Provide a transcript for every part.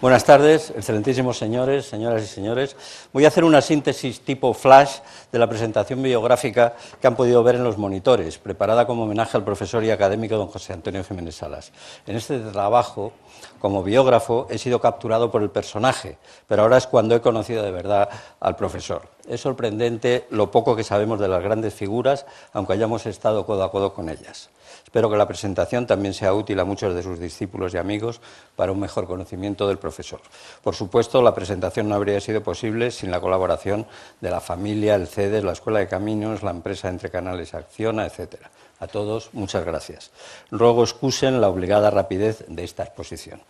Buenas tardes, excelentísimos señores, señoras y señores. Voy a hacer una síntesis tipo flash de la presentación biográfica que han podido ver en los monitores, preparada como homenaje al profesor y académico don José Antonio Jiménez Salas. En este trabajo, como biógrafo, he sido capturado por el personaje, pero ahora es cuando he conocido de verdad al profesor. Es sorprendente lo poco que sabemos de las grandes figuras, aunque hayamos estado codo a codo con ellas. Espero que la presentación también sea útil a muchos de sus discípulos y amigos para un mejor conocimiento del profesor. Por supuesto, la presentación no habría sido posible sin la colaboración de la familia, el CEDES, la Escuela de Caminos, la empresa Entre Canales Acciona, etc. A todos, muchas gracias. Ruego excusen la obligada rapidez de esta exposición.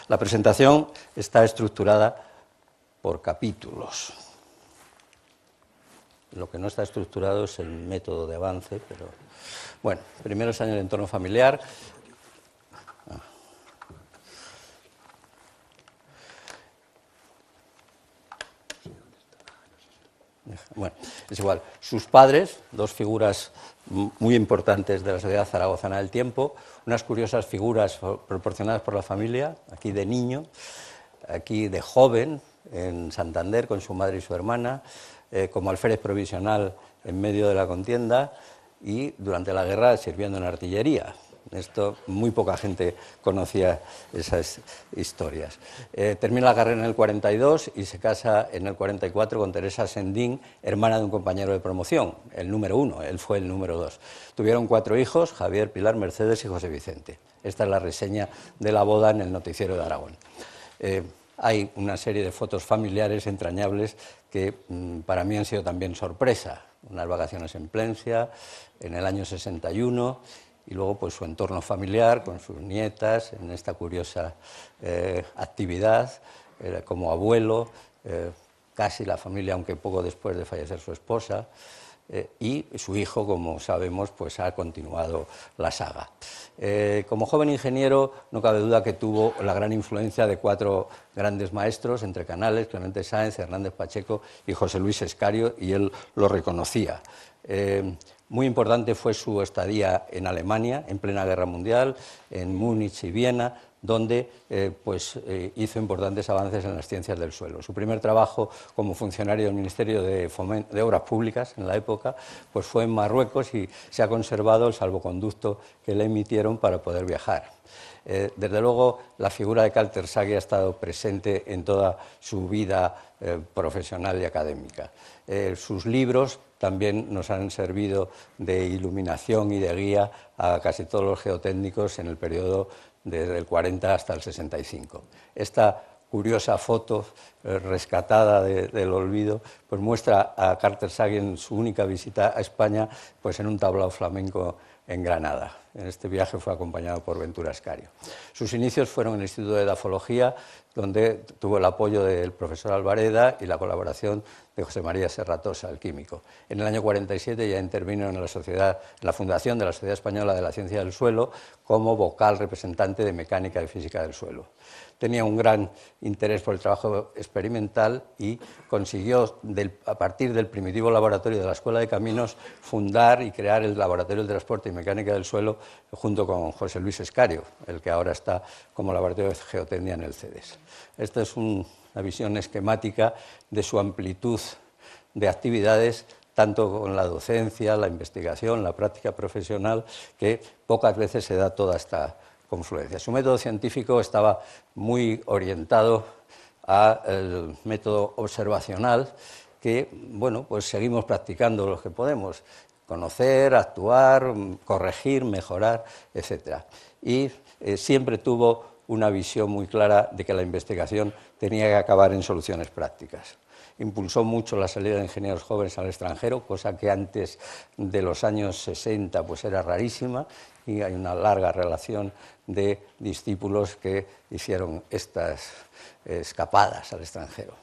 La presentación está estructurada por capítulos. Lo que no está estructurado es el método de avance, pero... Bueno, primeros años de entorno familiar. Bueno, es igual. Sus padres, dos figuras muy importantes de la sociedad zaragozana del tiempo, unas curiosas figuras proporcionadas por la familia, aquí de niño, aquí de joven, en Santander con su madre y su hermana, como alférez provisional en medio de la contienda, y durante la guerra sirviendo en artillería. Esto muy poca gente conocía esas historias. Termina la carrera en el 42 y se casa en el 44 con Teresa Sendín, hermana de un compañero de promoción, el número 1, él fue el número 2. Tuvieron 4 hijos, Javier, Pilar, Mercedes y José Vicente. Esta es la reseña de la boda en el Noticiero de Aragón. Hay una serie de fotos familiares entrañables que para mí han sido también sorpresa. Unas vacaciones en Plencia, en el año 61, y luego pues su entorno familiar con sus nietas en esta curiosa actividad, como abuelo, casi la familia, aunque poco después de fallecer su esposa, y su hijo, como sabemos, pues ha continuado la saga. Como joven ingeniero, no cabe duda que tuvo la gran influencia de 4 grandes maestros, Entre Canales, Clemente Sáenz, Hernández Pacheco y José Luis Escario, y él lo reconocía. Muy importante fue su estadía en Alemania, en plena Guerra Mundial, en Múnich y Viena, donde hizo importantes avances en las ciencias del suelo. Su primer trabajo como funcionario del Ministerio de Obras Públicas en la época pues fue en Marruecos y se ha conservado el salvoconducto que le emitieron para poder viajar. Desde luego, la figura de Carl Tersaghi ha estado presente en toda su vida profesional y académica. Sus libros también nos han servido de iluminación y de guía a casi todos los geotécnicos en el periodo desde el 40 hasta el 65. Esta curiosa foto rescatada del olvido pues muestra a Carl Tersaghi en su única visita a España pues en un tablao flamenco en Granada. En este viaje fue acompañado por Ventura Escario. Sus inicios fueron en el Instituto de Edafología, donde tuvo el apoyo del profesor Alvareda y la colaboración de José María Serratosa, el químico. En el año 47 ya intervino en la fundación de la Sociedad Española de la Ciencia del Suelo como vocal representante de Mecánica y Física del Suelo. Tenía un gran interés por el trabajo experimental y consiguió, a partir del primitivo laboratorio de la Escuela de Caminos, fundar y crear el Laboratorio del Transporte y Mecánica del Suelo junto con José Luis Escario, el que ahora está como laboratorio de geotecnia en el CEDES. Esta es una visión esquemática de su amplitud de actividades, tanto con la docencia, la investigación, la práctica profesional, que pocas veces se da toda esta confluencia. Su método científico estaba muy orientado al método observacional que, bueno, pues seguimos practicando los que podemos, conocer, actuar, corregir, mejorar, etc. Y siempre tuvo una visión muy clara de que la investigación tenía que acabar en soluciones prácticas. Impulsó mucho la salida de ingenieros jóvenes al extranjero, cosa que antes de los años 60 pues era rarísima, y hay una larga relación de discípulos que hicieron estas escapadas al extranjero.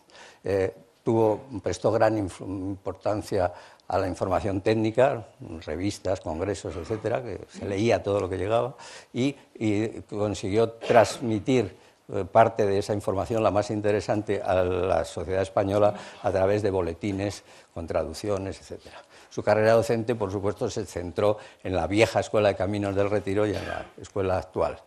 Prestó gran importancia a la información técnica, revistas, congresos, etcétera, que se leía todo lo que llegaba, y consiguió transmitir parte de esa información, la más interesante, a la sociedad española a través de boletines con traducciones, etcétera. Su carrera docente, por supuesto, se centró en la vieja Escuela de Caminos del Retiro y en la escuela actual.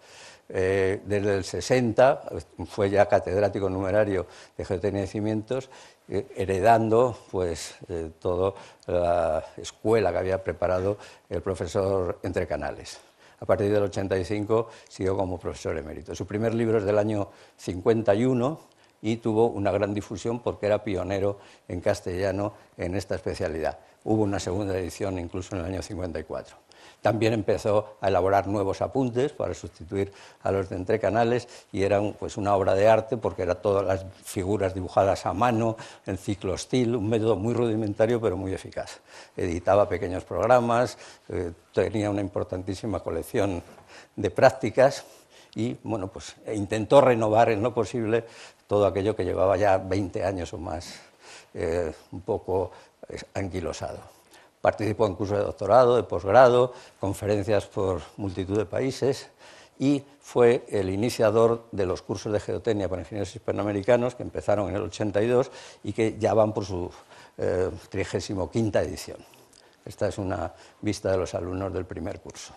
Desde el 60 fue ya catedrático numerario de geotecnia de cimientos, heredando pues toda la escuela que había preparado el profesor Entrecanales. A partir del 85 siguió como profesor emérito. Su primer libro es del año 51 y tuvo una gran difusión porque era pionero en castellano en esta especialidad. Hubo una segunda edición incluso en el año 54. También empezó a elaborar nuevos apuntes para sustituir a los de Entrecanales y era pues una obra de arte porque eran todas las figuras dibujadas a mano, en ciclostil, un método muy rudimentario pero muy eficaz. Editaba pequeños programas, tenía una importantísima colección de prácticas y bueno, pues, intentó renovar en lo posible todo aquello que llevaba ya 20 años o más un poco anquilosado. Participó en cursos de doctorado, de posgrado, conferencias por multitud de países y fue el iniciador de los cursos de geotecnia para ingenieros hispanoamericanos que empezaron en el 82 y que ya van por su 35ª edición. Esta es una vista de los alumnos del primer curso.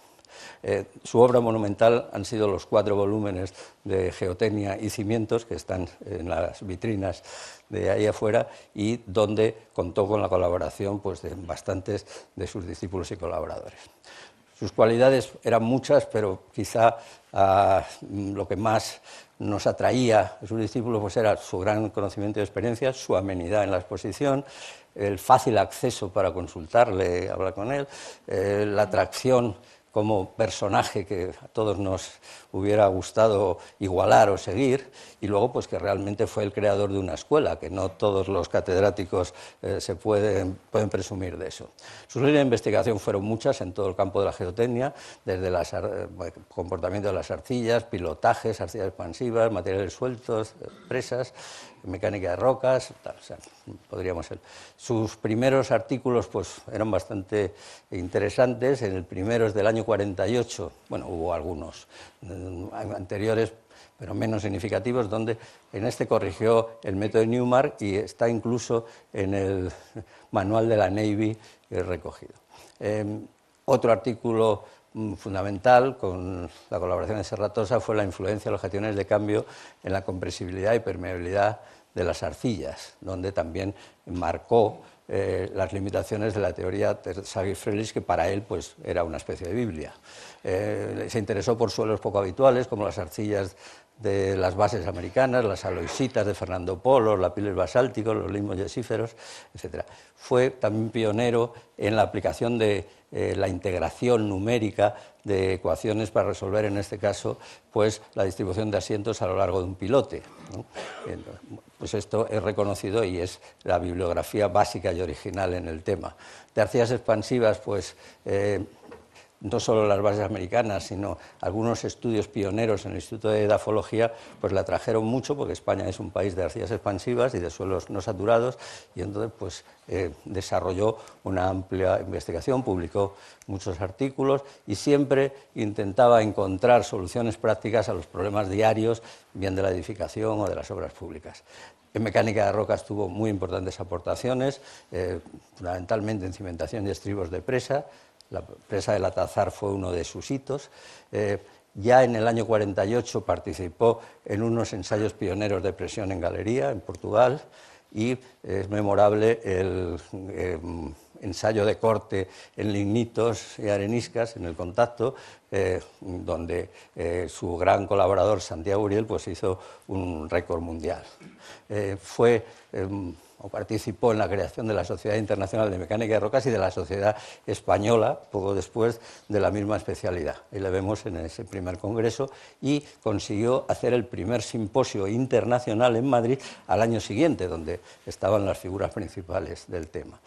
Su obra monumental han sido los 4 volúmenes de Geotecnia y Cimientos, que están en las vitrinas de ahí afuera, y donde contó con la colaboración pues, de bastantes de sus discípulos y colaboradores. Sus cualidades eran muchas, pero quizá lo que más nos atraía a sus discípulos pues, era su gran conocimiento y experiencia, su amenidad en la exposición, el fácil acceso para consultarle, hablar con él, la atracción como personaje que a todos nos hubiera gustado igualar o seguir, y luego pues que realmente fue el creador de una escuela, que no todos los catedráticos se pueden presumir de eso. Sus líneas de investigación fueron muchas en todo el campo de la geotecnia, desde el comportamiento de las arcillas, pilotajes, arcillas expansivas, materiales sueltos, presas, mecánica de rocas, tal, o sea, podríamos ser. Sus primeros artículos pues, eran bastante interesantes. En el primero es del año 48, bueno, hubo algunos anteriores, pero menos significativos, donde en este corrigió el método de Newmark y está incluso en el manual de la Navy recogido. Otro artículo fundamental, con la colaboración de Serratosa, fue la influencia de los cationes de cambio en la compresibilidad y permeabilidad de las arcillas, donde también marcó las limitaciones de la teoría de Sergi-Frelich, que para él pues, era una especie de Biblia. Se interesó por suelos poco habituales, como las arcillas de las bases americanas, las aloisitas de Fernando Polo, los lapiles basálticos, los limos yesíferos, etc. Fue también pionero en la aplicación de la integración numérica de ecuaciones para resolver, en este caso, pues, la distribución de asientos a lo largo de un pilote, ¿no? Pues esto es reconocido y es la bibliografía básica y original en el tema. De arcillas expansivas, pues, no solo las bases americanas, sino algunos estudios pioneros en el Instituto de Edafología, pues la trajeron mucho, porque España es un país de arcillas expansivas y de suelos no saturados, y entonces pues, desarrolló una amplia investigación, publicó muchos artículos y siempre intentaba encontrar soluciones prácticas a los problemas diarios, bien de la edificación o de las obras públicas. En mecánica de rocas tuvo muy importantes aportaciones, fundamentalmente en cimentación y estribos de presa. La presa del Atazar fue uno de sus hitos. Ya en el año 48 participó en unos ensayos pioneros de presión en galería, en Portugal, y es memorable el ensayo de corte en lignitos y areniscas, en el contacto, donde su gran colaborador Santiago Uriel pues, hizo un récord mundial. Participó en la creación de la Sociedad Internacional de Mecánica de Rocas y de la Sociedad Española, poco después, de la misma especialidad. Ahí le vemos en ese primer congreso, y consiguió hacer el primer simposio internacional en Madrid al año siguiente, donde estaban las figuras principales del tema.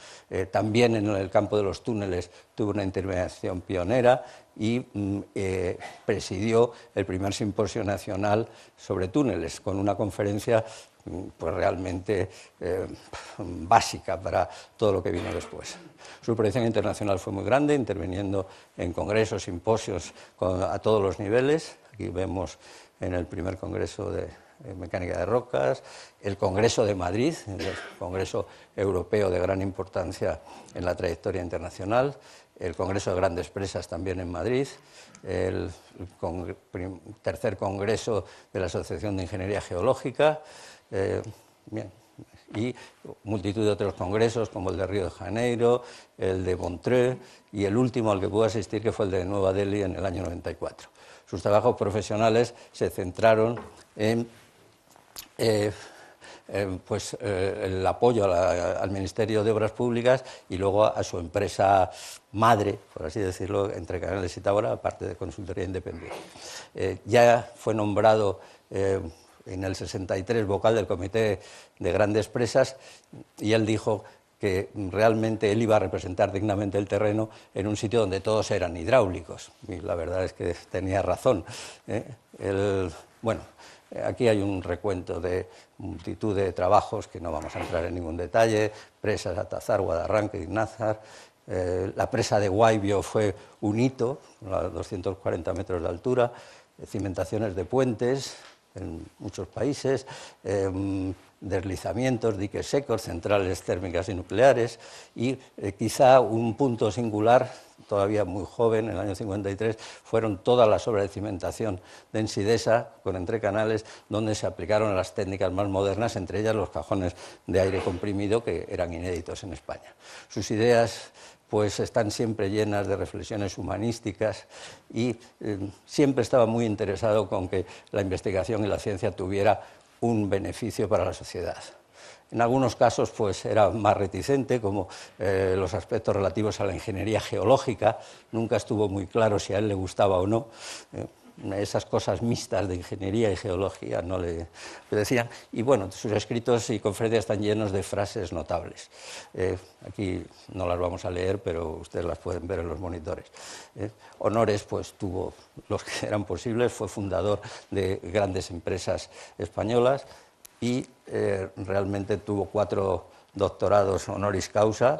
También en el campo de los túneles tuvo una intervención pionera y presidió el primer simposio nacional sobre túneles, con una conferencia pues realmente básica para todo lo que vino después. Su proyección internacional fue muy grande, interviniendo en congresos, simposios a todos los niveles. Aquí vemos en el primer congreso mecánica de rocas, el Congreso de Madrid, el Congreso Europeo de gran importancia en la trayectoria internacional, el Congreso de Grandes Presas también en Madrid, el tercer Congreso de la Asociación de Ingeniería Geológica, bien, y multitud de otros congresos como el de Río de Janeiro, el de Montreux y el último al que pude asistir, que fue el de Nueva Delhi en el año 94. Sus trabajos profesionales se centraron en el apoyo al Ministerio de Obras Públicas y luego a su empresa madre, por así decirlo, Entre Canales y Tábora, aparte de consultoría independiente. Ya fue nombrado en el 63 vocal del Comité de Grandes Presas y él dijo que realmente él iba a representar dignamente el terreno en un sitio donde todos eran hidráulicos. Y la verdad es que tenía razón. Bueno, aquí hay un recuento de multitud de trabajos que no vamos a entrar en ningún detalle: presas Atazar, Guadarranque y Nájar. La presa de Guaybio fue un hito, a 240 metros de altura, cimentaciones de puentes en muchos países, deslizamientos, diques secos, centrales térmicas y nucleares, y quizá un punto singular, todavía muy joven, en el año 53, fueron todas las obras de cimentación de Ensidesa con entrecanales, donde se aplicaron las técnicas más modernas, entre ellas los cajones de aire comprimido, que eran inéditos en España. Sus ideas pues están siempre llenas de reflexiones humanísticas y siempre estaba muy interesado con que la investigación y la ciencia tuviera un beneficio para la sociedad. En algunos casos pues era más reticente, como los aspectos relativos a la ingeniería geológica. Nunca estuvo muy claro si a él le gustaba o no. Esas cosas mixtas de ingeniería y geología no le decían. Y bueno, sus escritos y conferencias están llenos de frases notables. Aquí no las vamos a leer, pero ustedes las pueden ver en los monitores. Honores pues tuvo los que eran posibles, fue fundador de grandes empresas españolas y realmente tuvo 4 doctorados honoris causa.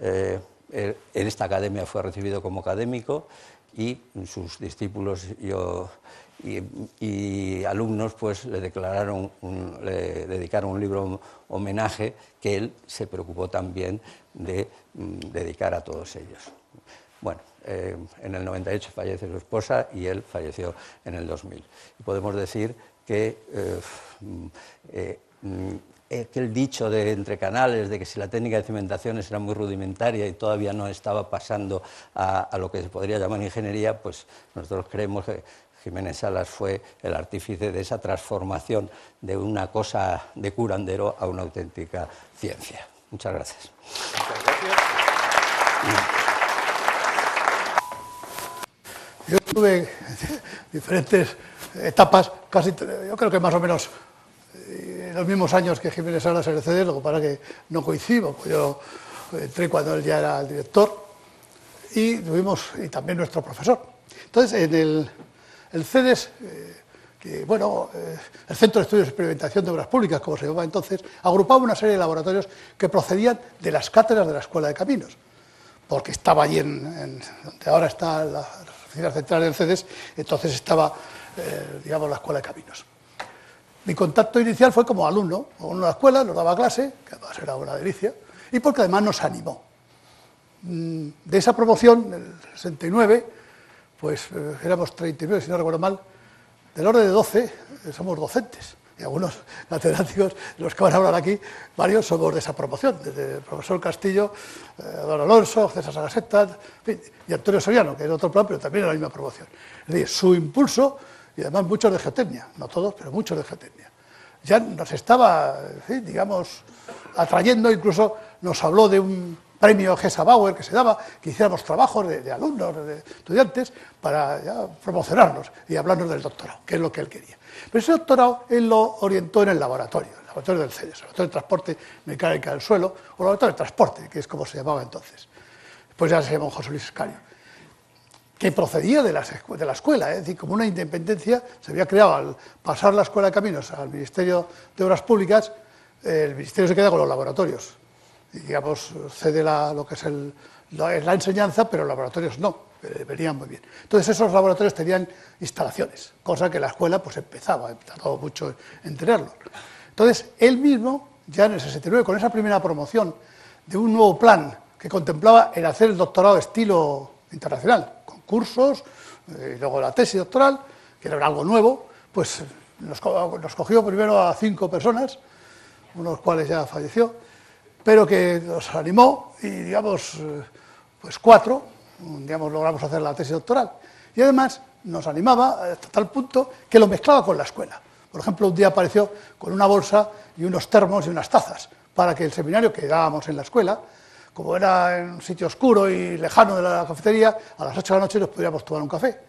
En esta academia fue recibido como académico y sus discípulos y alumnos pues le dedicaron un libro homenaje que él se preocupó también de dedicar a todos ellos. Bueno, en el 98 fallece su esposa y él falleció en el 2000. Y podemos decir que el dicho de Entre Canales, de que si la técnica de cimentaciones era muy rudimentaria y todavía no estaba pasando a lo que se podría llamar ingeniería, pues nosotros creemos que Jiménez Salas fue el artífice de esa transformación de una cosa de curandero a una auténtica ciencia. Muchas gracias. Muchas gracias. Yo estuve en diferentes etapas, casi, yo creo que más o menos en los mismos años que Jiménez Salas en el CEDES, lo que pasa es que no coincidimos, pues yo entré cuando él ya era el director y también nuestro profesor. Entonces, en el CEDES, que bueno, el Centro de Estudios y Experimentación de Obras Públicas, como se llamaba entonces, agrupaba una serie de laboratorios que procedían de las cátedras de la Escuela de Caminos, porque estaba allí donde ahora está la oficina central del CEDES, entonces estaba, digamos, la Escuela de Caminos. Mi contacto inicial fue como alumno de la escuela, nos daba clase, que además era una delicia, y porque además nos animó. De esa promoción, del 69, pues éramos 39, si no recuerdo mal, del orden de 12 somos docentes, y algunos catedráticos, de los que van a hablar aquí, varios somos de esa promoción, desde el profesor Castillo, don Alonso, César Sagaseta, en fin, y Antonio Soriano, que era otro plan, pero también era la misma promoción. Es decir, su impulso, y además muchos de geotecnia, no todos, pero muchos de geotecnia, ya nos estaba, en fin, digamos, atrayendo, incluso nos habló de un premio Gesa Bauer que se daba, que hiciéramos trabajos de alumnos, de estudiantes, para ya promocionarnos y hablarnos del doctorado, que es lo que él quería. Pero ese doctorado él lo orientó en el laboratorio del CEDES, el laboratorio de transporte mecánica del suelo, o laboratorio de transporte, que es como se llamaba entonces. Después ya se llamó José Luis Escario, que procedía de la escuela, es decir, como una independencia, se había creado al pasar la Escuela de Caminos al Ministerio de Obras Públicas, el Ministerio se queda con los laboratorios, y digamos, cede lo que es la enseñanza, pero los laboratorios no. venían muy bien. Entonces esos laboratorios tenían instalaciones, cosa que la escuela pues empezaba, tardó mucho en tenerlos. Entonces él mismo, ya en el 69, con esa primera promoción de un nuevo plan que contemplaba el hacer el doctorado de estilo internacional, con cursos, y luego la tesis doctoral, que era algo nuevo, pues nos cogió primero a 5 personas, uno de los cuales ya falleció, pero que nos animó y, digamos, pues 4, digamos, logramos hacer la tesis doctoral. Y además nos animaba hasta tal punto que lo mezclaba con la escuela. Por ejemplo, un día apareció con una bolsa y unos termos y unas tazas para que el seminario que dábamos en la escuela, como era en un sitio oscuro y lejano de la cafetería, a las 8 de la noche nos podíamos tomar un café.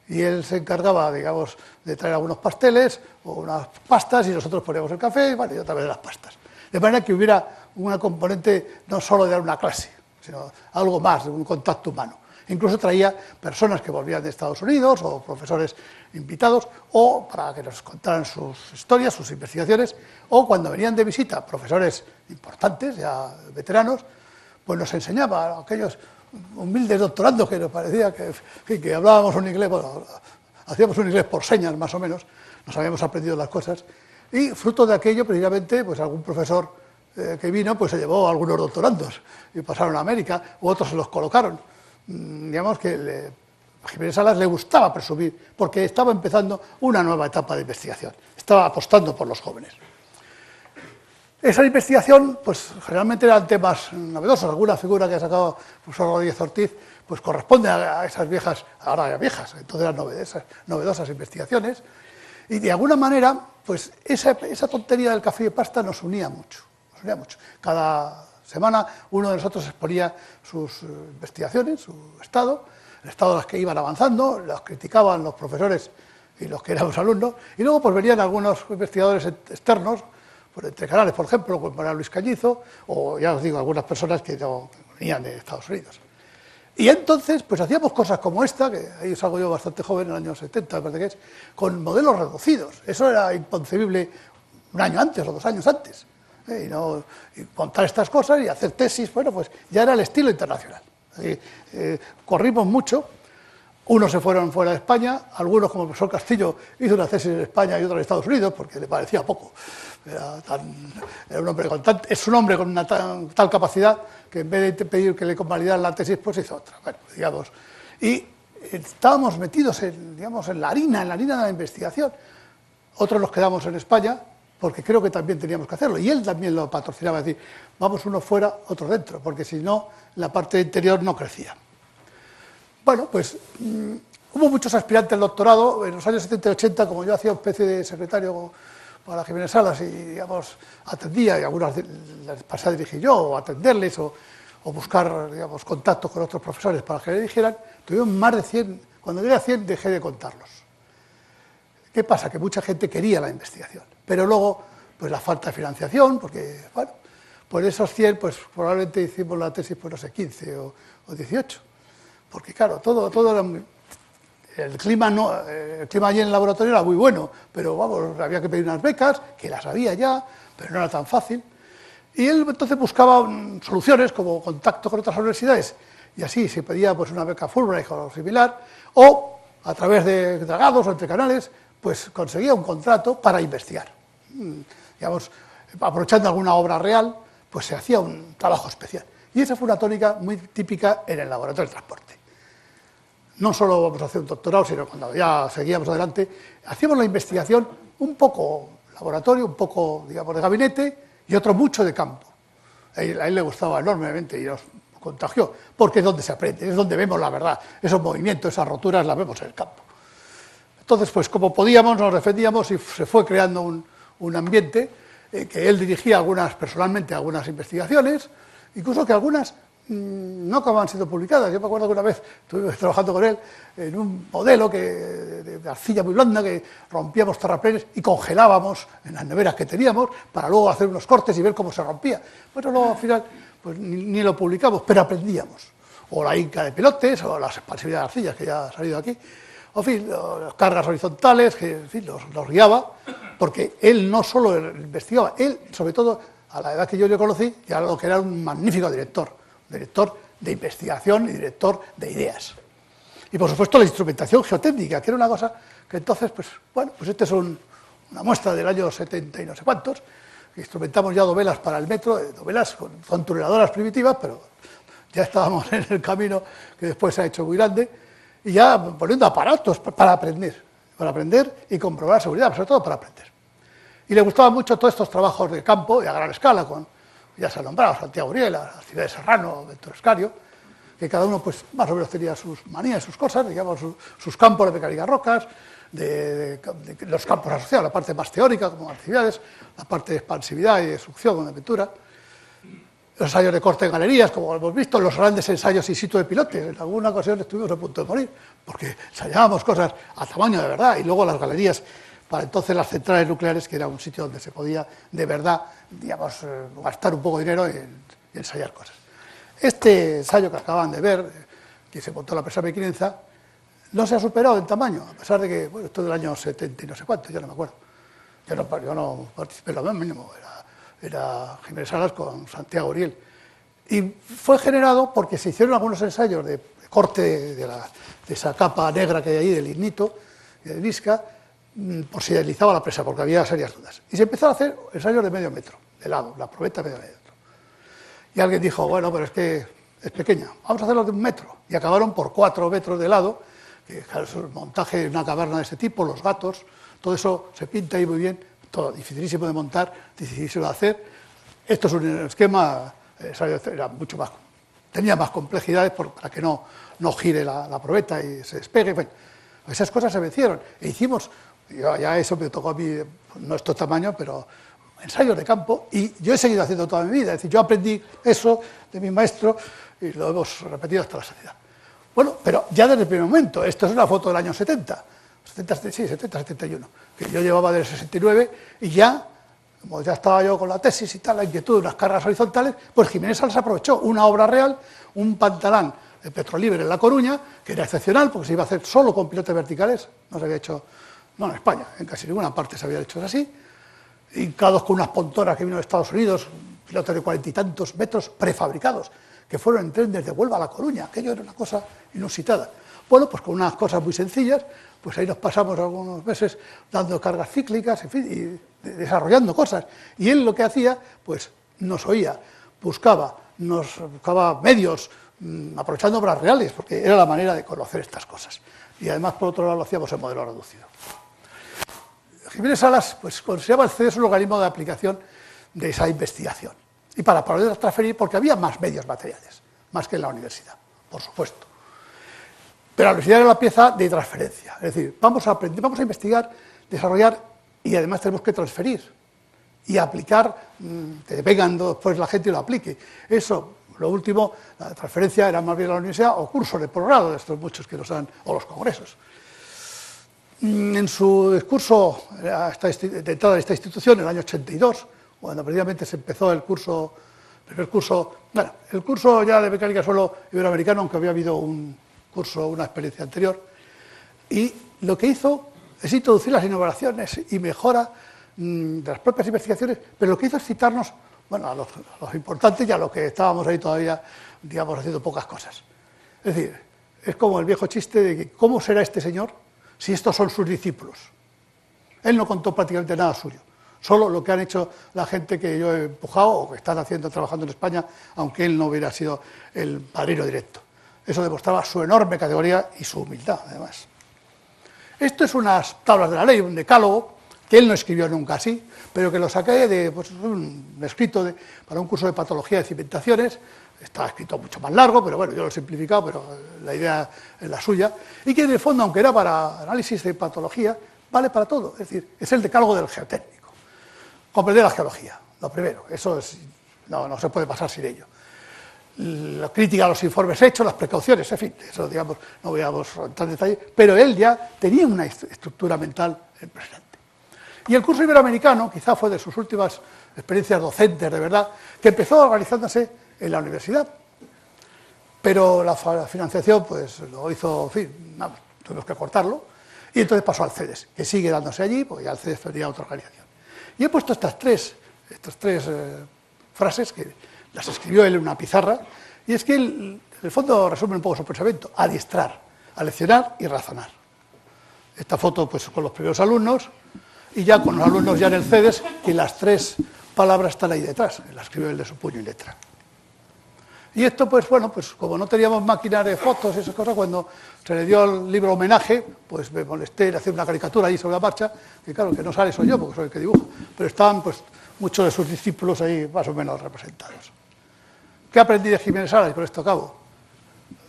Y él se encargaba, digamos, de traer algunos pasteles o unas pastas y nosotros poníamos el café y, bueno, yo también las pastas. De manera que hubiera una componente no solo de dar una clase, sino algo más, de un contacto humano. Incluso traía personas que volvían de Estados Unidos o profesores invitados, o para que nos contaran sus historias, sus investigaciones, o cuando venían de visita profesores importantes, ya veteranos, pues nos enseñaba a aquellos humildes doctorandos que nos parecía que hablábamos un inglés, bueno, hacíamos un inglés por señas más o menos, nos habíamos aprendido las cosas, y fruto de aquello, precisamente, pues algún profesor que vino, pues se llevó a algunos doctorandos y pasaron a América, u otros se los colocaron. Digamos que a Jiménez Salas le gustaba presumir, porque estaba empezando una nueva etapa de investigación, estaba apostando por los jóvenes. Esa investigación, pues generalmente eran temas novedosos. Alguna figura que ha sacado el profesor Rodríguez Ortiz, pues corresponde a esas viejas, ahora ya viejas, entonces eran novedosas investigaciones. Y de alguna manera, pues esa tontería del café y pasta nos unía mucho. Cada semana uno de nosotros exponía sus investigaciones, su estado, el estado de las que iban avanzando, las criticaban los profesores y los que éramos alumnos, y luego pues venían algunos investigadores externos, por entre canales, por ejemplo, como era Luis Cañizo, o ya os digo, algunas personas que no venían de Estados Unidos. Y entonces, pues hacíamos cosas como esta, que ahí salgo yo bastante joven, en el año 70, me parece que es, con modelos reducidos. Eso era inconcebible un año antes o 2 años antes. Y contar estas cosas y hacer tesis, bueno, pues ya era el estilo internacional. Corrimos mucho. Unos se fueron fuera de España, algunos, como el profesor Castillo, hizo una tesis en España y otra en Estados Unidos, porque le parecía poco. Era un hombre es un hombre con una tal capacidad que en vez de pedir que le convalidaran la tesis, pues hizo otra. Bueno, digamos. Y estábamos metidos en la harina de la investigación. Otros nos quedamos en España, porque creo que también teníamos que hacerlo. Y él también lo patrocinaba, es decir, vamos uno fuera, otro dentro, porque si no, la parte interior no crecía. Bueno, pues hubo muchos aspirantes al doctorado. En los años 70 y 80, como yo hacía una especie de secretario para Jiménez Salas y, digamos, atendía, y algunas las pasé a dirigir yo, o atenderles, o buscar, digamos, contactos con otros profesores para que le dijeran, tuvimos más de 100, cuando llegué a 100 dejé de contarlos. ¿Qué pasa? Que mucha gente quería la investigación, pero luego, pues la falta de financiación, porque, bueno, por esos 100, pues probablemente hicimos la tesis, pues no sé, 15 o 18. Porque claro, todo era el clima allí en el laboratorio era muy bueno, pero vamos, había que pedir unas becas, que las había ya, pero no era tan fácil. Y él entonces buscaba soluciones como contacto con otras universidades, y así se pedía pues una beca Fulbright o similar, o a través de dragados o entre canales, pues conseguía un contrato para investigar. Digamos, aprovechando alguna obra real, pues se hacía un trabajo especial. Y esa fue una tónica muy típica en el laboratorio de transporte. No solo vamos a hacer un doctorado, sino cuando ya seguíamos adelante, hacíamos la investigación un poco laboratorio, un poco, digamos, de gabinete, y otro mucho de campo. A él le gustaba enormemente y nos contagió, porque es donde se aprende, es donde vemos la verdad, esos movimientos, esas roturas las vemos en el campo. Entonces, pues como podíamos, nos defendíamos y se fue creando un ambiente que él dirigía personalmente algunas investigaciones, incluso que algunas no acababan siendo publicadas. Yo me acuerdo que una vez estuve trabajando con él en un modelo de arcilla muy blanda, que rompíamos terraplenes y congelábamos en las neveras que teníamos para luego hacer unos cortes y ver cómo se rompía. Bueno, luego al final pues ni lo publicamos, pero aprendíamos. O la hinca de pilotes, o la expansividad de arcillas, que ya ha salido aquí. En fin, las cargas horizontales, que en fin, nos guiaba, porque él no solo investigaba, él, sobre todo, a la edad que yo le conocí, ya lo que era un magnífico director de investigación y director de ideas. Y por supuesto la instrumentación geotécnica, que era una cosa que entonces, pues bueno, pues esta es una muestra del año 70 y no sé cuántos, que instrumentamos ya dovelas para el metro, dovelas con tuneladoras primitivas, pero ya estábamos en el camino que después se ha hecho muy grande, y ya poniendo aparatos para aprender y comprobar seguridad, sobre todo para aprender. Y le gustaban mucho todos estos trabajos de campo y a gran escala, con, ya se ha nombrado, Santiago Uriel, Alcibiades Serrano, Víctor Escario, que cada uno pues más o menos tenía sus manías, sus cosas, digamos, sus campos de mecánica rocas, de los campos asociados, la parte más teórica, como Alcibiades, la parte de expansividad y de succión, con aventura, los ensayos de corte en galerías, como hemos visto, los grandes ensayos in situ de pilotes. En alguna ocasión estuvimos a punto de morir, porque ensayábamos cosas a tamaño de verdad, y luego las galerías, para entonces las centrales nucleares, que era un sitio donde se podía de verdad, digamos, gastar un poco de dinero y ensayar cosas. Este ensayo que acaban de ver, que se montó la presa mequinenza, no se ha superado en tamaño, a pesar de que, bueno, esto es del año 70 y no sé cuánto, ya no me acuerdo. Yo no participé en lo mínimo, era Jiménez Salas con Santiago Uriel. Y fue generado porque se hicieron algunos ensayos de corte de esa capa negra que hay ahí, del lignito y del visca, por si deslizaba la presa, porque había serias dudas. Y se empezaron a hacer ensayos de medio metro, de lado, la probeta de medio metro. Y alguien dijo, bueno, pero es que es pequeña, vamos a hacerlo de 1 metro. Y acabaron por 4 metros de lado, que claro, es el montaje de una caverna de este tipo, los gatos, todo eso se pinta ahí muy bien, todo dificilísimo de montar, dificilísimo de hacer. Esto es un esquema, era mucho más, tenía más complejidades para que no gire la probeta y se despegue. Bueno, esas cosas se vencieron. E hicimos, ya eso me tocó a mí, no estos tamaños, pero ensayos de campo, y yo he seguido haciendo toda mi vida. Es decir, yo aprendí eso de mi maestro y lo hemos repetido hasta la saciedad. Bueno, pero ya desde el primer momento, esto es una foto del año 70, 71, que yo llevaba del 69, y ya, como ya estaba yo con la tesis y tal, la inquietud de unas cargas horizontales, pues Jiménez Salas aprovechó una obra real, un pantalán de Petroliber en La Coruña, que era excepcional, porque se iba a hacer solo con pilotes verticales, no se había hecho, no en España, en casi ninguna parte se había hecho así, hincados con unas pontonas que vino de Estados Unidos, pilotos de 40 y tantos metros prefabricados, que fueron en tren desde Huelva a La Coruña. Aquello era una cosa inusitada. Bueno, pues con unas cosas muy sencillas, pues ahí nos pasamos algunos meses dando cargas cíclicas, en fin, y desarrollando cosas. Y él lo que hacía, pues nos oía, buscaba medios, aprovechando obras reales, porque era la manera de conocer estas cosas. Y además, por otro lado, lo hacíamos en modelo reducido. Jiménez Salas, pues consideraba el CEDES un organismo de aplicación de esa investigación. Y para poder transferir, porque había más medios materiales, más que en la universidad, por supuesto. Pero la universidad era la pieza de transferencia. Es decir, vamos a aprender, vamos a investigar, desarrollar, y además tenemos que transferir y aplicar, que vengan después la gente y lo aplique. Eso, lo último, la transferencia era más bien la universidad o cursos de posgrado, de estos muchos que nos dan, o los congresos. En su discurso de entrada de esta institución, en el año 82, cuando precisamente se empezó el primer curso, bueno, el curso ya de mecánica suelo iberoamericano, aunque había habido un curso, una experiencia anterior, y lo que hizo es introducir las innovaciones y mejora de las propias investigaciones, pero lo que hizo es citarnos, bueno, a los importantes y a los que estábamos ahí todavía, digamos, haciendo pocas cosas. Es decir, es como el viejo chiste de que ¿cómo será este señor si estos son sus discípulos? Él no contó prácticamente nada suyo, solo lo que han hecho la gente que yo he empujado o que están haciendo, trabajando en España, aunque él no hubiera sido el padrino directo. Eso demostraba su enorme categoría y su humildad, además. Esto es unas tablas de la ley, un decálogo, que él no escribió nunca así, pero que lo saqué de un escrito para un curso de patología de cimentaciones. Está escrito mucho más largo, pero bueno, yo lo he simplificado, pero la idea es la suya, y que en el fondo, aunque era para análisis de patología, vale para todo. Es decir, es el decálogo del geotécnico. Comprender la geología, lo primero, eso no se puede pasar sin ello. La crítica a los informes hechos, las precauciones, en fin, eso digamos, no voy a entrar en detalle, pero él ya tenía una estructura mental impresionante. Y el curso iberoamericano, quizá fue de sus últimas experiencias docentes, de verdad, que empezó organizándose en la universidad, pero la financiación pues lo hizo, en fin, tuvimos que cortarlo, y entonces pasó al CEDES, que sigue dándose allí, porque ya el CEDES tenía otra organización. Y he puesto estas tres frases que las escribió él en una pizarra, y es que él, en el fondo, resume un poco su pensamiento: adiestrar. aleccionar y razonar. Esta foto pues con los primeros alumnos, y ya con los alumnos ya en el CEDES, y las 3 palabras están ahí detrás, la escribió él de su puño y letra. Y esto, pues bueno, pues como no teníamos máquina de fotos y esas cosas, cuando se le dio el libro homenaje, pues me molesté en hacer una caricatura ahí sobre la marcha, que claro, que no sale soy yo, porque soy el que dibuja, pero estaban pues muchos de sus discípulos ahí más o menos representados. ¿Qué aprendí de Jiménez Salas? Y con esto acabo,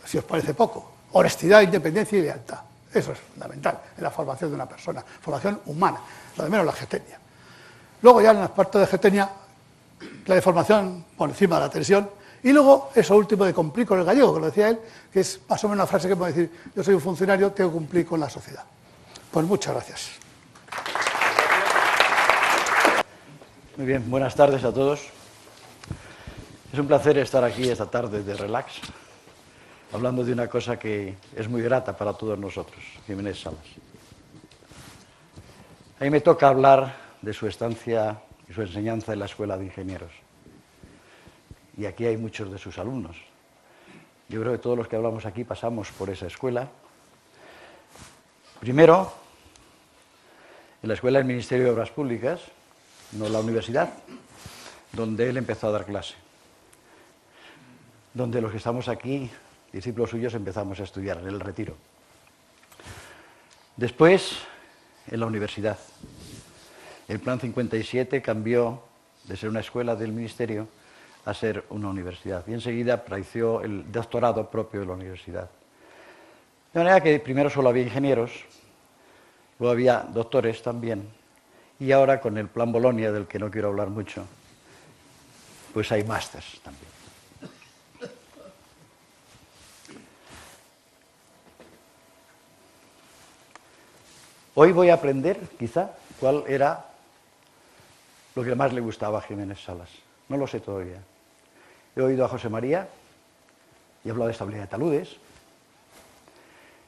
si os parece poco: honestidad, independencia y lealtad. Eso es fundamental en la formación de una persona, formación humana, lo de menos la getenia. Luego ya en la parte de getenia, la de formación por encima de la tensión, y luego eso último de cumplir con el gallego, que lo decía él, que es más o menos una frase que puedo decir: yo soy un funcionario, tengo que cumplir con la sociedad. Pues muchas gracias. Muy bien, buenas tardes a todos. Es un placer estar aquí esta tarde de relax, hablando de una cosa que es muy grata para todos nosotros, Jiménez Salas. A mí me toca hablar de su estancia y su enseñanza en la Escuela de Ingenieros. Y aquí hay muchos de sus alumnos. Yo creo que todos los que hablamos aquí pasamos por esa escuela. Primero, en la Escuela del Ministerio de Obras Públicas, no la universidad, donde él empezó a dar clase. Donde los que estamos aquí, discípulos suyos, empezamos a estudiar en el Retiro. Después, en la universidad. El Plan 57 cambió de ser una escuela del Ministerio a ser una universidad. Y enseguida apareció el doctorado propio de la universidad. De manera que primero solo había ingenieros, luego había doctores también, y ahora con el Plan Bolonia, del que no quiero hablar mucho, pues hay másters también. Hoy voy a aprender, quizá, cuál era lo que más le gustaba a Jiménez Salas. No lo sé todavía. He oído a José María y he hablado de estabilidad de taludes.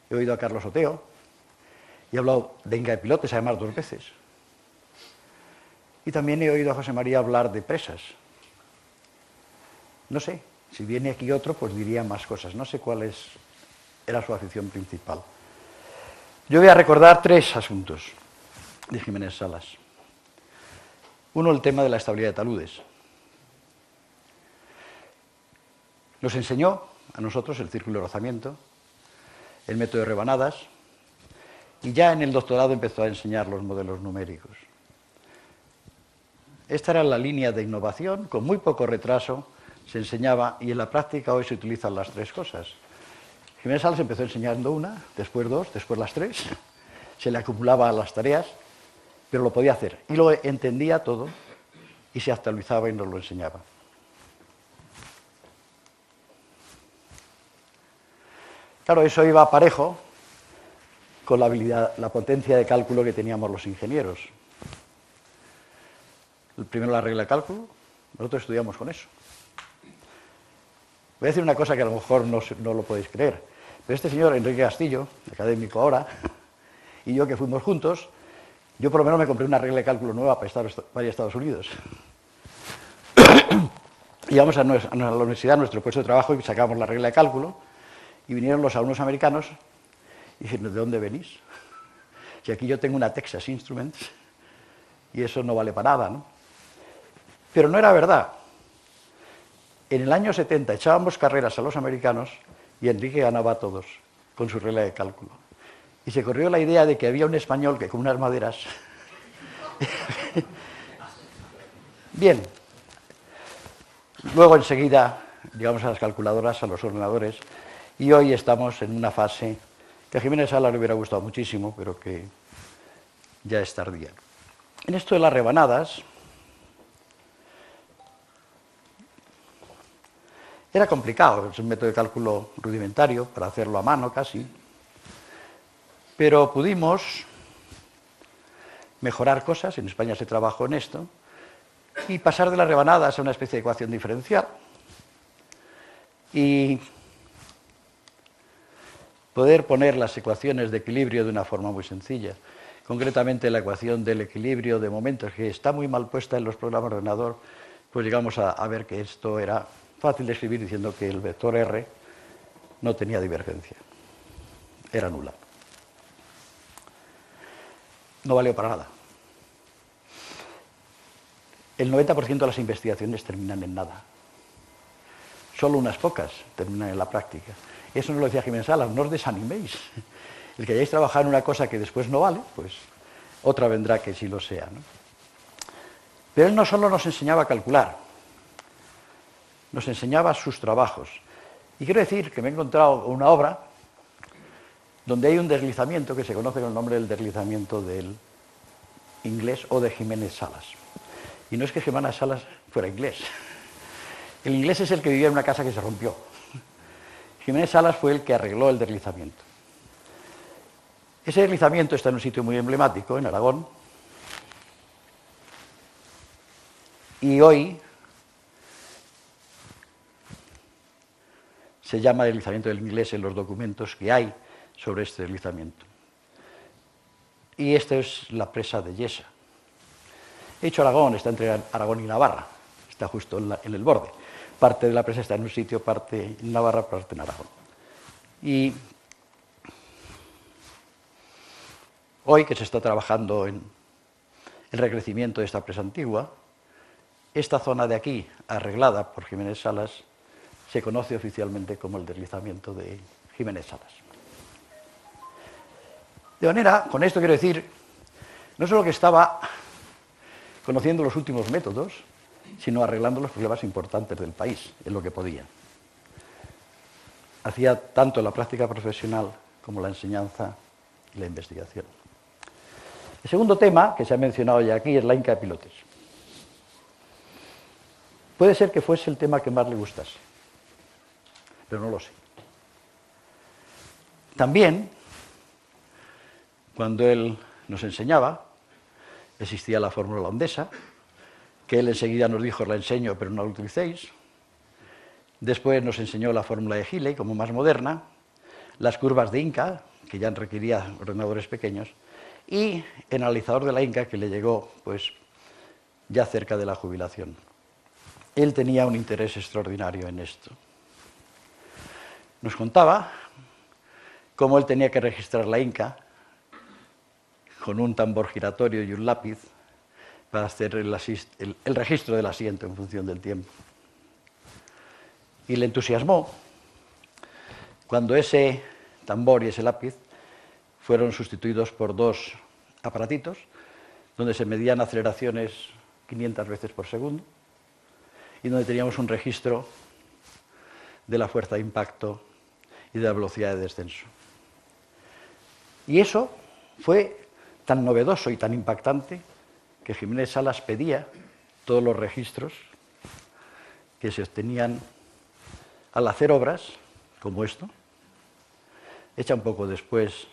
He oído a Carlos Oteo y he hablado de Inga de Pilotes, además 2 veces. Y también he oído a José María hablar de presas. No sé, si viene aquí otro, pues diría más cosas. No sé cuál era su afición principal. Yo voy a recordar 3 asuntos de Jiménez Salas. Uno, el tema de la estabilidad de taludes. Nos enseñó a nosotros el círculo de rozamiento, el método de rebanadas, y ya en el doctorado empezó a enseñar los modelos numéricos. Esta era la línea de innovación, con muy poco retraso se enseñaba, y en la práctica hoy se utilizan las 3 cosas. Jiménez Salas empezó enseñando una, después 2, después las 3, se le acumulaban las tareas, pero lo podía hacer, y lo entendía todo, y se actualizaba y nos lo enseñaba. Claro, eso iba parejo con la habilidad, la potencia de cálculo que teníamos los ingenieros. Primero la regla de cálculo, nosotros estudiamos con eso. Voy a decir una cosa que a lo mejor no lo podéis creer, pero este señor Enrique Castillo, académico ahora, y yo que fuimos juntos, yo por lo menos me compré una regla de cálculo nueva para ir a Estados Unidos. Íbamos a la universidad, a nuestro puesto de trabajo, y sacábamos la regla de cálculo, y vinieron los alumnos americanos y dijeron: ¿de dónde venís? Si aquí yo tengo una Texas Instruments y eso no vale para nada, ¿no? Pero no era verdad. En el año 70 echábamos carreras a los americanos y Enrique ganaba a todos con su regla de cálculo. Y se corrió la idea de que había un español que con unas maderas... Bien. Luego enseguida llegamos a las calculadoras, a los ordenadores, y hoy estamos en una fase que a Jiménez Salas le hubiera gustado muchísimo, pero que ya es tardía. En esto de las rebanadas, era complicado, es un método de cálculo rudimentario, para hacerlo a mano casi, pero pudimos mejorar cosas, en España se trabajó en esto, y pasar de las rebanadas a una especie de ecuación diferencial, y poder poner las ecuaciones de equilibrio de una forma muy sencilla. Concretamente la ecuación del equilibrio de momentos, que está muy mal puesta en los programas de ordenador, pues llegamos a ver que esto era fácil de escribir diciendo que el vector R no tenía divergencia. era nula. No valió para nada. El 90% de las investigaciones terminan en nada. Solo unas pocas terminan en la práctica. Eso nos lo decía Jiménez Salas, no os desaniméis. El que hayáis trabajado en una cosa que después no vale, pues otra vendrá que sí lo sea, ¿no? Pero él no solo nos enseñaba a calcular, nos enseñaba sus trabajos. Y quiero decir que me he encontrado una obra donde hay un deslizamiento que se conoce con el nombre del deslizamiento del inglés o de Jiménez Salas. Y no es que Jiménez Salas fuera inglés. El inglés es el que vivía en una casa que se rompió. Jiménez Salas fue el que arregló el deslizamiento. Ese deslizamiento está en un sitio muy emblemático, en Aragón, y hoy se llama deslizamiento del inglés en los documentos que hay sobre este deslizamiento. Y esta es la presa de Yesa. He dicho Aragón, está entre Aragón y Navarra, está justo en el borde. Parte de la presa está en un sitio, parte en Navarra, parte en Aragón. Y hoy que se está trabajando en el recrecimiento de esta presa antigua, esta zona de aquí, arreglada por Jiménez Salas, se conoce oficialmente como el deslizamiento de Jiménez Salas. De manera, con esto quiero decir, no solo que estaba conociendo los últimos métodos, sino arreglando los problemas importantes del país, en lo que podía. Hacía tanto la práctica profesional como la enseñanza y la investigación. El segundo tema, que se ha mencionado ya aquí, es la Inca de Pilotes. Puede ser que fuese el tema que más le gustase, pero no lo sé. También, cuando él nos enseñaba, existía la fórmula holandesa, que él enseguida nos dijo, la enseño, pero no la utilicéis. Después nos enseñó la fórmula de Giley, como más moderna, las curvas de Inca, que ya requería ordenadores pequeños, y el analizador de la Inca, que le llegó pues, ya cerca de la jubilación. Él tenía un interés extraordinario en esto. Nos contaba cómo él tenía que registrar la Inca con un tambor giratorio y un lápiz para hacer el registro del asiento en función del tiempo. Y le entusiasmó cuando ese tambor y ese lápiz fueron sustituidos por dos aparatitos donde se medían aceleraciones 500 veces por segundo y donde teníamos un registro de la fuerza de impacto y de la velocidad de descenso. Y eso fue tan novedoso y tan impactante que Jiménez Salas pedía todos los registros que se obtenían al hacer obras como esto, hecha un poco después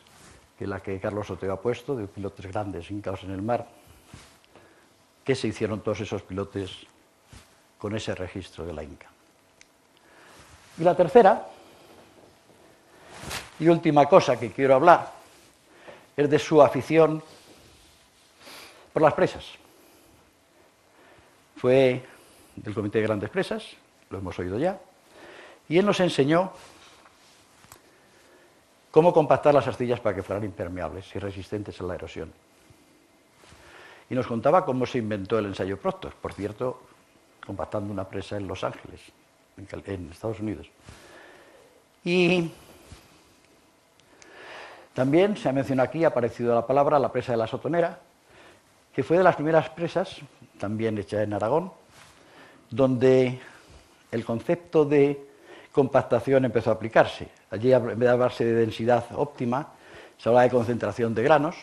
que la que Carlos Oteo ha puesto, de pilotes grandes hincados en el mar, que se hicieron todos esos pilotes con ese registro de la Inca. Y la tercera y última cosa que quiero hablar es de su afición por las presas. Fue del Comité de Grandes Presas, lo hemos oído ya, y él nos enseñó cómo compactar las astillas para que fueran impermeables y resistentes a la erosión. Y nos contaba cómo se inventó el ensayo Proctor, por cierto, compactando una presa en Los Ángeles, en Estados Unidos. Y también se ha mencionado aquí, ha aparecido la palabra, la presa de la Sotonera, que fue de las primeras presas, también hecha en Aragón, donde el concepto de compactación empezó a aplicarse. Allí, en vez de hablarse de densidad óptima, se hablaba de concentración de granos,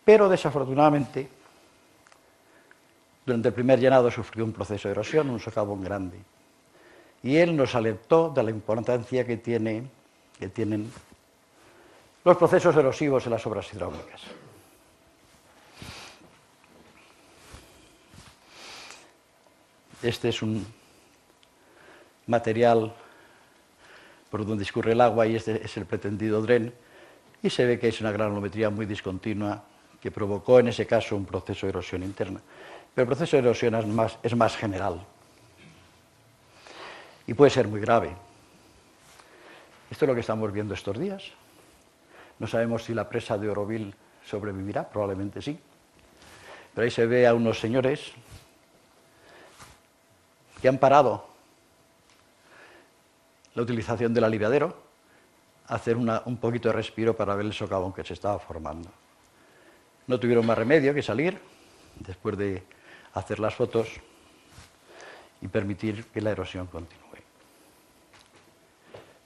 pero desafortunadamente, durante el primer llenado sufrió un proceso de erosión, un socavón grande. Y él nos alertó de la importancia que tienen los procesos erosivos en las obras hidráulicas. Este es un material por donde discurre el agua y este es el pretendido dren, y se ve que es una granulometría muy discontinua que provocó en ese caso un proceso de erosión interna. Pero el proceso de erosión es más general y puede ser muy grave. Esto es lo que estamos viendo estos días. No sabemos si la presa de Oroville sobrevivirá, probablemente sí. Pero ahí se ve a unos señores que han parado la utilización del aliviadero a hacer un poquito de respiro para ver el socavón que se estaba formando. No tuvieron más remedio que salir después de hacer las fotos y permitir que la erosión continúe.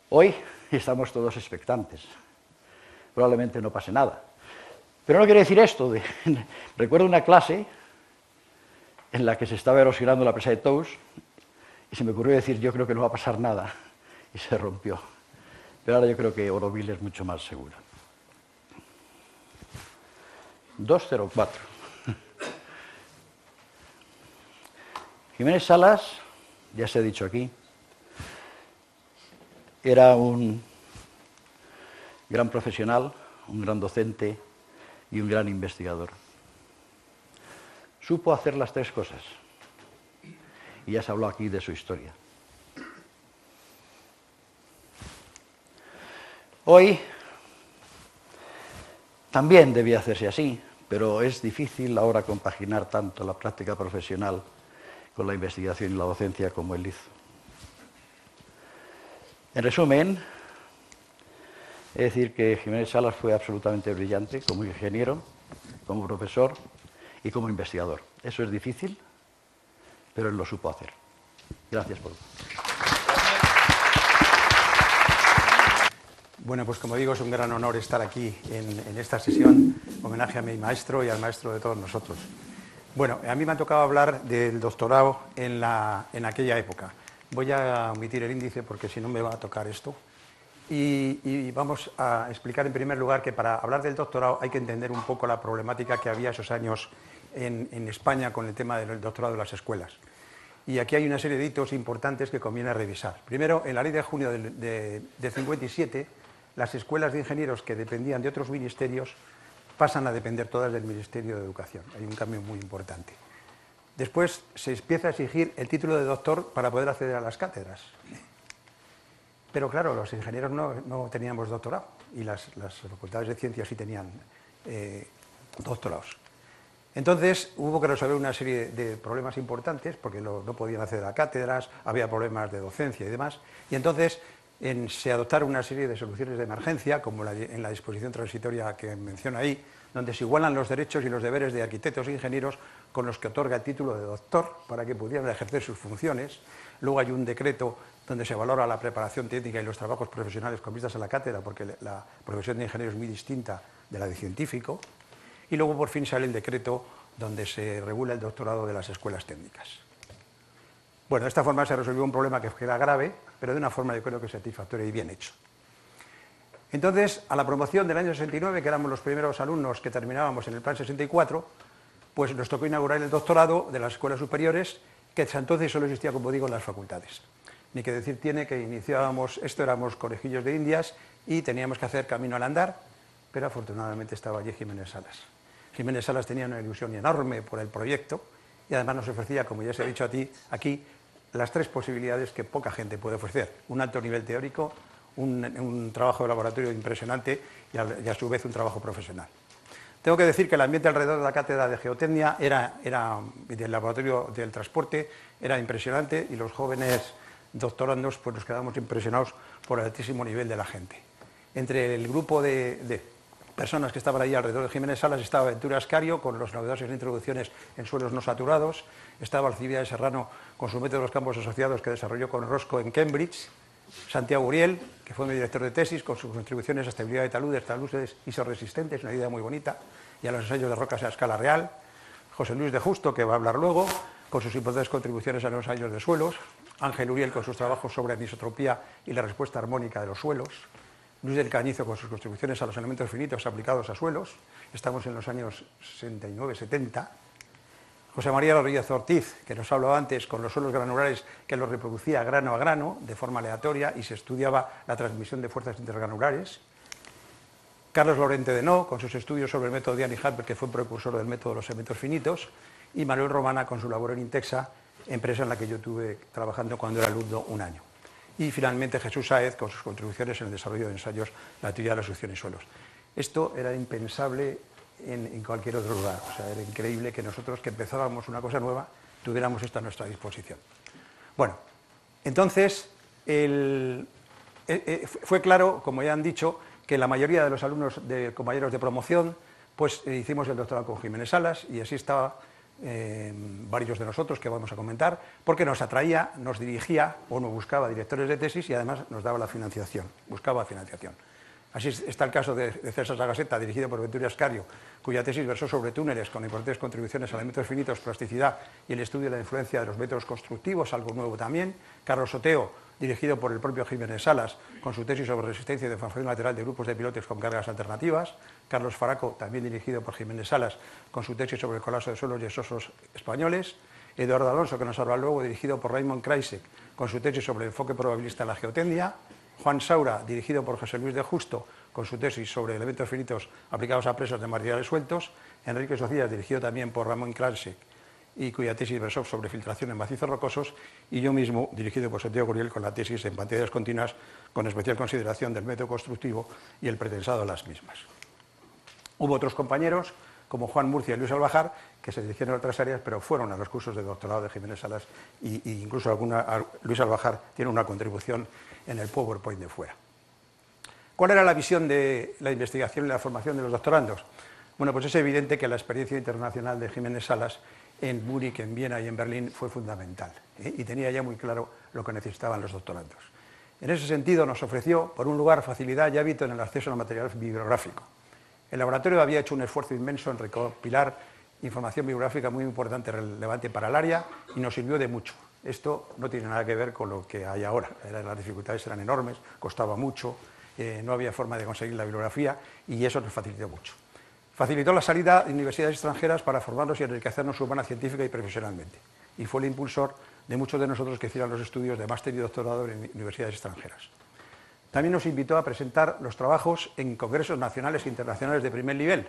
Hoy estamos todos expectantes. Probablemente no pase nada. Pero no quiere decir esto. Recuerdo una clase en la que se estaba erosionando la presa de Tous y se me ocurrió decir, yo creo que no va a pasar nada. Y se rompió. Pero ahora yo creo que Oroville es mucho más segura. 204. Jiménez Salas, ya se ha dicho aquí, era un gran profesional, un gran docente y un gran investigador. Supo hacer las tres cosas. Y ya se habló aquí de su historia. Hoy también debía hacerse así, pero es difícil ahora compaginar tanto la práctica profesional con la investigación y la docencia como él hizo. En resumen, es decir que Jiménez Salas fue absolutamente brillante como ingeniero, como profesor y como investigador. Eso es difícil, pero él lo supo hacer. Gracias por todo. Bueno, pues como digo, es un gran honor estar aquí en esta sesión, homenaje a mi maestro y al maestro de todos nosotros. Bueno, a mí me ha tocado hablar del doctorado en aquella época. Voy a omitir el índice porque si no me va a tocar esto. Y vamos a explicar en primer lugar que para hablar del doctorado hay que entender un poco la problemática que había esos años en España con el tema del doctorado de las escuelas. Y aquí hay una serie de hitos importantes que conviene revisar. Primero, en la ley de junio del 57, las escuelas de ingenieros que dependían de otros ministerios pasan a depender todas del Ministerio de Educación. Hay un cambio muy importante. Después se empieza a exigir el título de doctor para poder acceder a las cátedras. Pero claro, los ingenieros no teníamos doctorado y las facultades de ciencias sí tenían doctorados. Entonces hubo que resolver una serie de problemas importantes porque no podían acceder a cátedras, había problemas de docencia y demás. Y entonces se adoptaron una serie de soluciones de emergencia, como en la disposición transitoria que menciono ahí, donde se igualan los derechos y los deberes de arquitectos e ingenieros con los que otorga el título de doctor para que pudieran ejercer sus funciones. Luego hay un decreto donde se valora la preparación técnica y los trabajos profesionales con vistas a la cátedra, porque la profesión de ingeniero es muy distinta de la de científico. Y luego por fin sale el decreto donde se regula el doctorado de las escuelas técnicas. Bueno, de esta forma se resolvió un problema que era grave, pero de una forma yo creo que satisfactoria y bien hecho. Entonces, a la promoción del año 69, que éramos los primeros alumnos que terminábamos en el plan 64, pues nos tocó inaugurar el doctorado de las escuelas superiores, que hasta entonces solo existía, como digo, en las facultades. Ni que decir tiene que iniciábamos, éramos conejillos de indias y teníamos que hacer camino al andar, pero afortunadamente estaba allí Jiménez Salas. Jiménez Salas tenía una ilusión enorme por el proyecto y además nos ofrecía, como ya se ha dicho aquí, las tres posibilidades que poca gente puede ofrecer. Un alto nivel teórico, un trabajo de laboratorio impresionante y a su vez un trabajo profesional. Tengo que decir que el ambiente alrededor de la cátedra de geotecnia del laboratorio del transporte era impresionante y los jóvenes doctorandos pues nos quedamos impresionados por el altísimo nivel de la gente. Entre el grupo de personas que estaban ahí alrededor de Jiménez Salas estaba Ventura Ascario con las novedosas introducciones en suelos no saturados, estaba Alcibiades Serrano con su método de los campos asociados que desarrolló con Roscoe en Cambridge, Santiago Uriel, que fue mi director de tesis, con sus contribuciones a estabilidad de taludes isoresistentes, una idea muy bonita, y a los ensayos de rocas a escala real, José Luis de Justo, que va a hablar luego, con sus importantes contribuciones a los ensayos de suelos, Ángel Uriel con sus trabajos sobre anisotropía y la respuesta armónica de los suelos, Luis del Cañizo con sus contribuciones a los elementos finitos aplicados a suelos, estamos en los años 69-70, José María Rodríguez Ortiz, que nos habló antes, con los suelos granulares, que los reproducía grano a grano, de forma aleatoria, y se estudiaba la transmisión de fuerzas intergranulares. Carlos Lorente de No, con sus estudios sobre el método de Annie Harper, que fue precursor del método de los elementos finitos, y Manuel Romana, con su labor en Intexa, empresa en la que yo estuve trabajando cuando era alumno un año. Y finalmente Jesús Sáez, con sus contribuciones en el desarrollo de ensayos, la teoría de la succión y suelos. Esto era impensable en cualquier otro lugar. O sea, era increíble que nosotros, que empezábamos una cosa nueva, tuviéramos esto a nuestra disposición. Bueno, entonces, fue claro, como ya han dicho, que la mayoría de los alumnos de compañeros de promoción, pues hicimos el doctorado con Jiménez Salas, y así estaba varios de nosotros, que vamos a comentar, porque nos atraía, nos dirigía o nos buscaba directores de tesis y además nos daba la financiación, buscaba financiación. Así está el caso de César Sagaseta, dirigido por Ventura Ascario, cuya tesis versó sobre túneles con importantes contribuciones a elementos finitos, plasticidad y el estudio de la influencia de los métodos constructivos, algo nuevo también. Carlos Soteo, dirigido por el propio Jiménez Salas, con su tesis sobre resistencia y deformación lateral de grupos de pilotes con cargas alternativas. Carlos Faraco, también dirigido por Jiménez Salas, con su tesis sobre el colapso de suelos yesosos españoles. Eduardo Alonso, que nos habla luego, dirigido por Raymond Kreisek, con su tesis sobre el enfoque probabilista en la geotecnia. Juan Saura, dirigido por José Luis de Justo, con su tesis sobre elementos finitos aplicados a presas de materiales sueltos. Enrique Socias, dirigido también por Ramón Kreisek, y cuya tesis versó sobre filtración en macizos rocosos, y yo mismo, dirigido por Santiago Curiel, con la tesis en pantallas continuas, con especial consideración del método constructivo y el pretensado de las mismas. Hubo otros compañeros, como Juan Murcia y Luis Albajar, que se dirigieron a otras áreas, pero fueron a los cursos de doctorado de Jiménez Salas, y incluso Luis Albajar tiene una contribución en el PowerPoint de fuera. ¿Cuál era la visión de la investigación y la formación de los doctorandos? Bueno, pues es evidente que la experiencia internacional de Jiménez Salas en Múnich, en Viena y en Berlín fue fundamental, y tenía ya muy claro lo que necesitaban los doctorandos. En ese sentido nos ofreció, por un lugar, facilidad y hábito en el acceso al material bibliográfico. El laboratorio había hecho un esfuerzo inmenso en recopilar información bibliográfica muy importante, relevante para el área, y nos sirvió de mucho. Esto no tiene nada que ver con lo que hay ahora. Las dificultades eran enormes, costaba mucho, no había forma de conseguir la bibliografía, y eso nos facilitó mucho. Facilitó la salida de universidades extranjeras para formarnos y enriquecernos humana, científica y profesionalmente. Y fue el impulsor de muchos de nosotros que hicieron los estudios de máster y doctorado en universidades extranjeras. También nos invitó a presentar los trabajos en congresos nacionales e internacionales de primer nivel.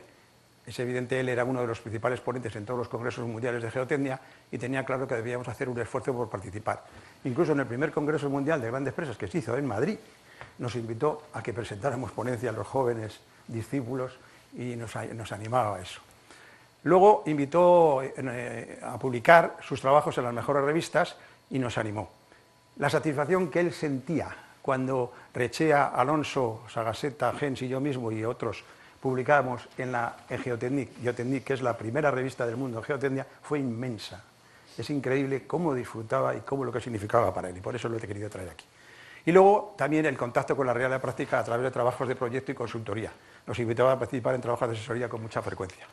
Es evidente, él era uno de los principales ponentes en todos los congresos mundiales de geotecnia y tenía claro que debíamos hacer un esfuerzo por participar. Incluso en el primer Congreso Mundial de Grandes Presas, que se hizo en Madrid, nos invitó a que presentáramos ponencia a los jóvenes discípulos y nos animaba a eso. Luego invitó a publicar sus trabajos en las mejores revistas y nos animó. La satisfacción que él sentía cuando Rechea, Alonso, Sagaseta, Gens y yo mismo y otros publicábamos en Geotechnique, que es la primera revista del mundo en geotecnia, fue inmensa. Es increíble cómo disfrutaba y cómo lo que significaba para él, y por eso lo he querido traer aquí. Y luego también el contacto con la realidad práctica a través de trabajos de proyecto y consultoría. Nos invitaba a participar en trabajos de asesoría con mucha frecuencia.